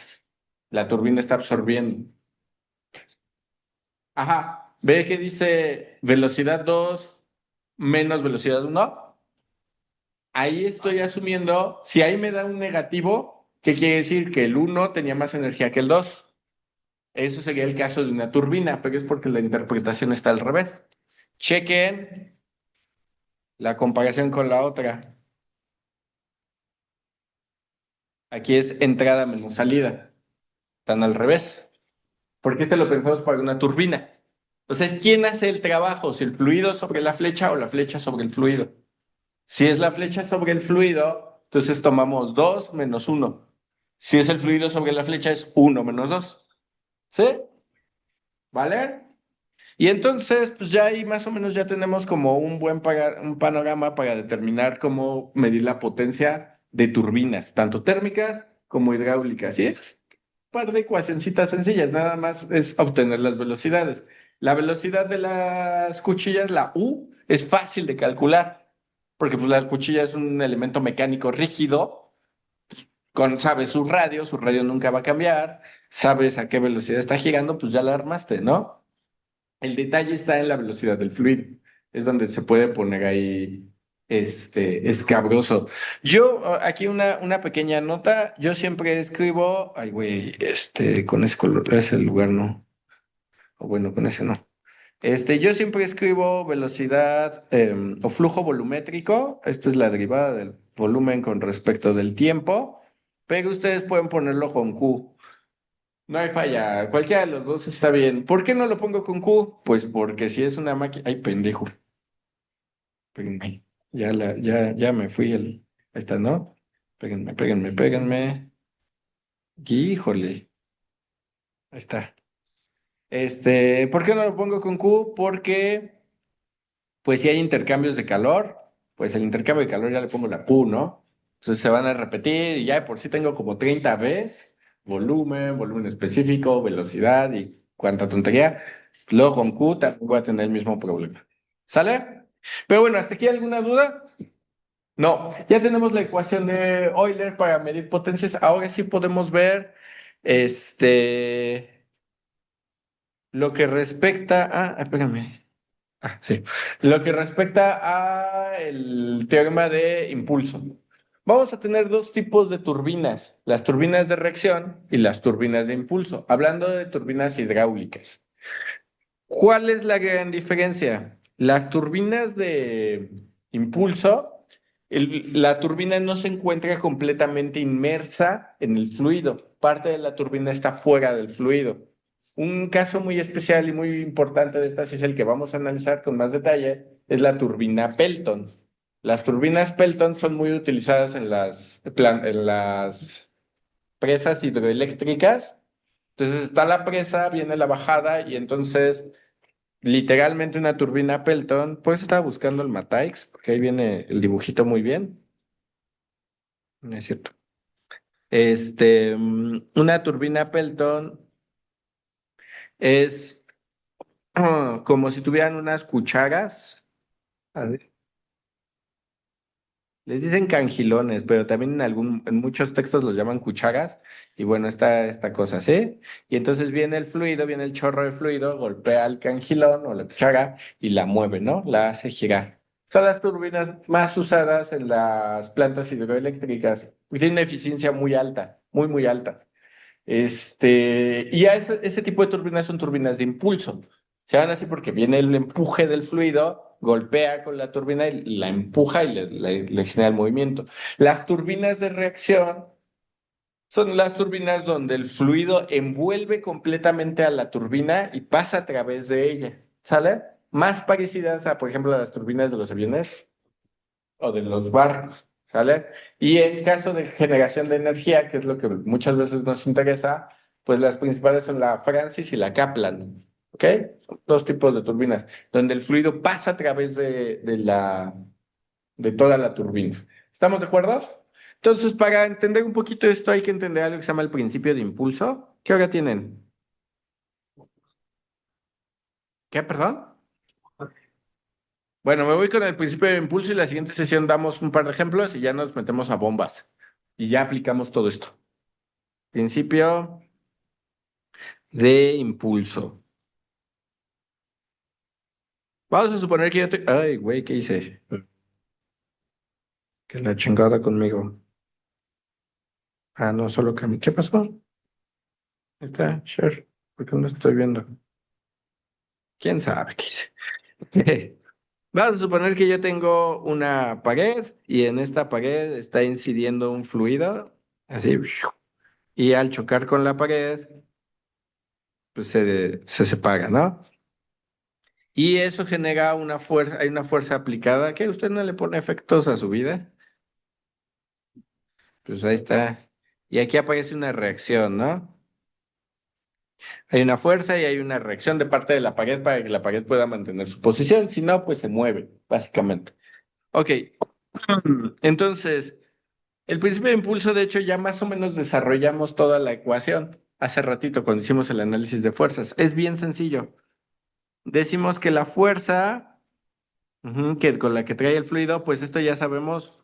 La turbina está absorbiendo. Ajá. ¿Ve que dice velocidad 2 menos velocidad uno? Ahí estoy asumiendo, si ahí me da un negativo, ¿qué quiere decir? Que el uno tenía más energía que el 2. Eso sería el caso de una turbina, pero es porque la interpretación está al revés. Chequen la comparación con la otra. Aquí es entrada menos salida. Están al revés. Porque este lo pensamos para una turbina. Entonces, ¿quién hace el trabajo? ¿Si el fluido sobre la flecha o la flecha sobre el fluido? Si es la flecha sobre el fluido, entonces tomamos 2 menos uno. Si es el fluido sobre la flecha, es uno menos 2. ¿Sí? ¿Vale? Y entonces, pues ya ahí más o menos ya tenemos como un panorama para determinar cómo medir la potencia de turbinas, tanto térmicas como hidráulicas. Y es un par de ecuacioncitas sencillas, nada más es obtener las velocidades. La velocidad de las cuchillas, la U, es fácil de calcular, porque pues la cuchilla es un elemento mecánico rígido, sabes su radio nunca va a cambiar, sabes a qué velocidad está girando, pues ya la armaste, ¿no? El detalle está en la velocidad del fluido. Es donde se puede poner ahí escabroso. Yo, aquí una pequeña nota. Yo siempre escribo. Ay, güey, con ese color, ese lugar no. O bueno, con ese no. Yo siempre escribo velocidad o flujo volumétrico. Esto es la derivada del volumen con respecto del tiempo. Pero ustedes pueden ponerlo con Q. No hay falla, cualquiera de los dos está bien. ¿Por qué no lo pongo con Q? Pues porque si es una máquina. Ay, pendejo. Péguenme. Ya me fui el. Ahí está, ¿no? Péguenme, péguenme, péguenme. Híjole. Ahí está. ¿Por qué no lo pongo con Q? Porque, pues, si hay intercambios de calor, pues el intercambio de calor ya le pongo la Q, ¿no? Entonces se van a repetir y ya de por sí tengo como 30 veces volumen, volumen específico, velocidad y cuánta tontería. Luego con Q también voy a tener el mismo problema. ¿Sale? Pero bueno, ¿hasta aquí alguna duda? No, ya tenemos la ecuación de Euler para medir potencias. Ahora sí podemos ver lo que respecta a. Espérame. Sí. Lo que respecta a el teorema de impulso. Vamos a tener dos tipos de turbinas, las turbinas de reacción y las turbinas de impulso. Hablando de turbinas hidráulicas, ¿cuál es la gran diferencia? Las turbinas de impulso, la turbina no se encuentra completamente inmersa en el fluido. Parte de la turbina está fuera del fluido. Un caso muy especial y muy importante de estas es el que vamos a analizar con más detalle, es la turbina Pelton. Las turbinas Pelton son muy utilizadas en en las presas hidroeléctricas. Entonces está la presa, viene la bajada y entonces literalmente una turbina Pelton, pues estaba buscando el Mataix, porque ahí viene el dibujito muy bien. No es cierto. Una turbina Pelton es como si tuvieran unas cucharas. A ver, les dicen cangilones, pero también en muchos textos los llaman cucharas. Y bueno, esta cosa, ¿sí? Y entonces viene el fluido, viene el chorro de fluido, golpea el cangilón o la cuchara y la mueve, ¿no? La hace girar. Son las turbinas más usadas en las plantas hidroeléctricas y tienen una eficiencia muy alta, muy, muy alta. Y ese tipo de turbinas son turbinas de impulso. Se llaman así porque viene el empuje del fluido, golpea con la turbina y la empuja y le genera el movimiento. Las turbinas de reacción son las turbinas donde el fluido envuelve completamente a la turbina y pasa a través de ella. ¿Sale? Más parecidas a, por ejemplo, a las turbinas de los aviones o de los barcos, ¿sale? Y en caso de generación de energía, que es lo que muchas veces nos interesa, pues las principales son la Francis y la Kaplan, ¿ok? Son dos tipos de turbinas, donde el fluido pasa a través de toda la turbina. ¿Estamos de acuerdo? Entonces, para entender un poquito esto, hay que entender algo que se llama el principio de impulso. ¿Qué hora tienen? ¿Qué, perdón? Bueno, me voy con el principio de impulso y la siguiente sesión damos un par de ejemplos y ya nos metemos a bombas. Y ya aplicamos todo esto. Principio de impulso. Vamos a suponer que yo te... Ay, güey, ¿qué hice? Que la chingada conmigo. Ah, no, solo que... ¿Qué pasó? Ahí está, sure. ¿Por qué no estoy viendo? ¿Quién sabe qué hice? Vamos a suponer que yo tengo una pared y en esta pared está incidiendo un fluido, así, y al chocar con la pared, pues se separa, ¿no? Y eso genera una fuerza, hay una fuerza aplicada que usted no le pone efectos a su vida. Pues ahí está. Y aquí aparece una reacción, ¿no? Hay una fuerza y hay una reacción de parte de la pared para que la pared pueda mantener su posición. Si no, pues se mueve, básicamente. Ok. Entonces, el principio de impulso, de hecho, ya más o menos desarrollamos toda la ecuación hace ratito cuando hicimos el análisis de fuerzas. Es bien sencillo. Decimos que la fuerza, que con la que trae el fluido, pues esto ya sabemos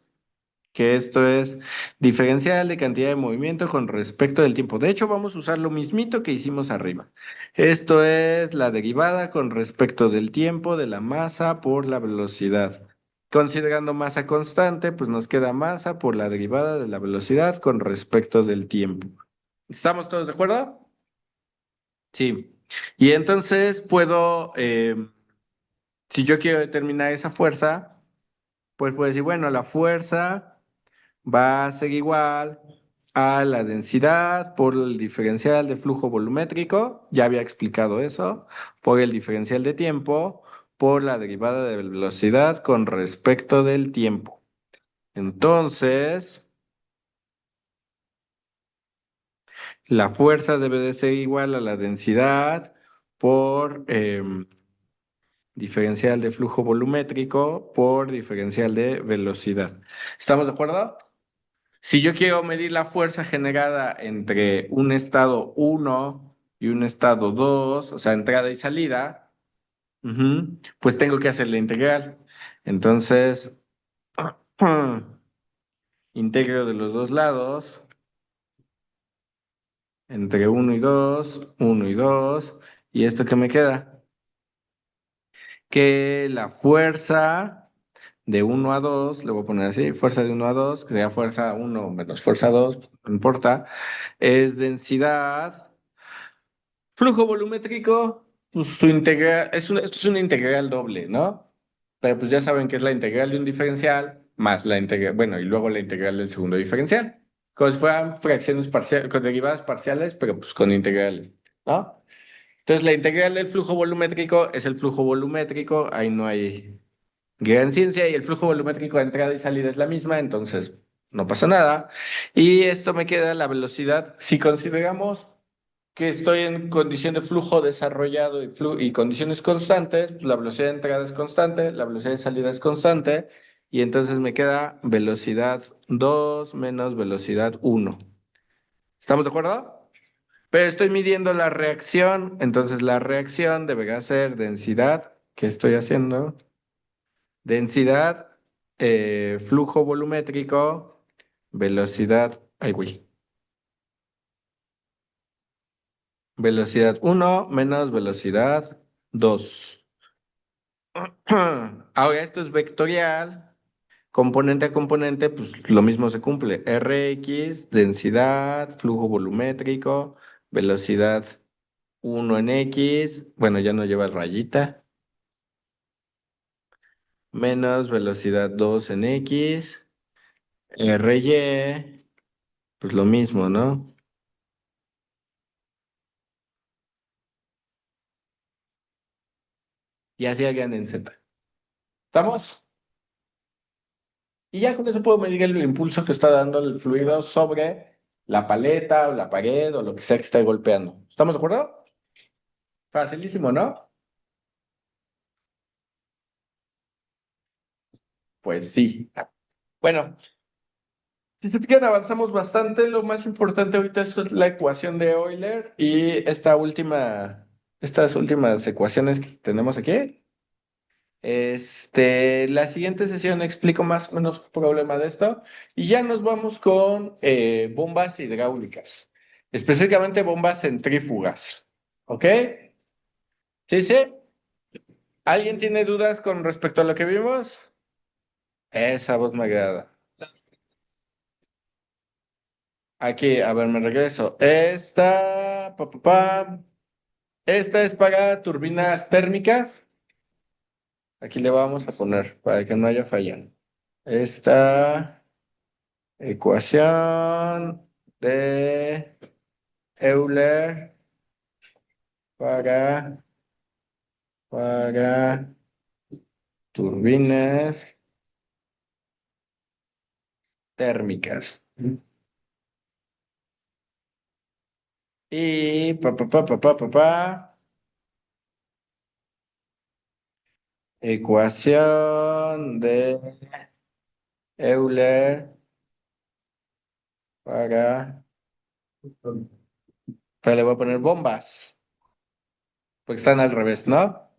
que esto es diferencial de cantidad de movimiento con respecto del tiempo. De hecho, vamos a usar lo mismito que hicimos arriba. Esto es la derivada con respecto del tiempo de la masa por la velocidad. Considerando masa constante, pues nos queda masa por la derivada de la velocidad con respecto del tiempo. ¿Estamos todos de acuerdo? Sí. Y entonces puedo, si yo quiero determinar esa fuerza, pues puedo decir, bueno, la fuerza va a ser igual a la densidad por el diferencial de flujo volumétrico, ya había explicado eso, por el diferencial de tiempo, por la derivada de velocidad con respecto del tiempo. Entonces, la fuerza debe de ser igual a la densidad por diferencial de flujo volumétrico por diferencial de velocidad. ¿Estamos de acuerdo? Si yo quiero medir la fuerza generada entre un estado uno y un estado 2, o sea, entrada y salida, pues tengo que hacer la integral. Entonces, integro de los dos lados, entre uno y 2, ¿y esto qué me queda? Que la fuerza de 1 a 2, le voy a poner así, fuerza de 1 a 2, que sería fuerza 1 menos fuerza 2, no importa, es densidad, flujo volumétrico, pues su integral, esto es una integral doble, ¿no? Pero pues ya saben que es la integral de un diferencial más la integral, bueno, y luego la integral del segundo diferencial, como si fueran fracciones parciales, con derivadas parciales, pero pues con integrales, ¿no? Entonces la integral del flujo volumétrico es el flujo volumétrico, ahí no hay gran ciencia y el flujo volumétrico de entrada y salida es la misma, entonces no pasa nada. Y esto me queda la velocidad. Si consideramos que estoy en condición de flujo desarrollado y condiciones constantes, pues la velocidad de entrada es constante, la velocidad de salida es constante, y entonces me queda velocidad 2 menos velocidad 1. ¿Estamos de acuerdo? Pero estoy midiendo la reacción, entonces la reacción deberá ser densidad, ¿qué estoy haciendo? Densidad, flujo volumétrico, velocidad, ay, güey, velocidad 1 menos velocidad 2. Ahora esto es vectorial, componente a componente, pues lo mismo se cumple. Rx, densidad, flujo volumétrico, velocidad 1 en X, bueno, ya no lleva rayita, menos velocidad 2 en X, Ry, pues lo mismo, ¿no? Y así hagan en Z. ¿Estamos? Y ya con eso puedo medir el impulso que está dando el fluido sobre la paleta o la pared o lo que sea que esté golpeando. ¿Estamos de acuerdo? Facilísimo, ¿no? Pues sí. Bueno, si se fijan, avanzamos bastante. Lo más importante ahorita es la ecuación de Euler y estas últimas ecuaciones que tenemos aquí. La siguiente sesión explico más o menos el problema de esto y ya nos vamos con bombas hidráulicas, específicamente bombas centrífugas. ¿Ok? ¿Sí, sí? ¿Alguien tiene dudas con respecto a lo que vimos? Esa voz me agrada. Aquí, a ver, me regreso. Esta es para turbinas térmicas. Aquí le vamos a poner para que no haya falla. Esta ecuación de Euler para, para turbinas térmicas. Y ecuación de Euler para, le voy a poner bombas, porque están al revés, ¿no?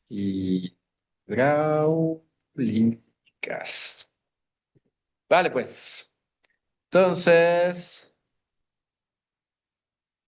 Hidráulicas. Vale, pues. Entonces.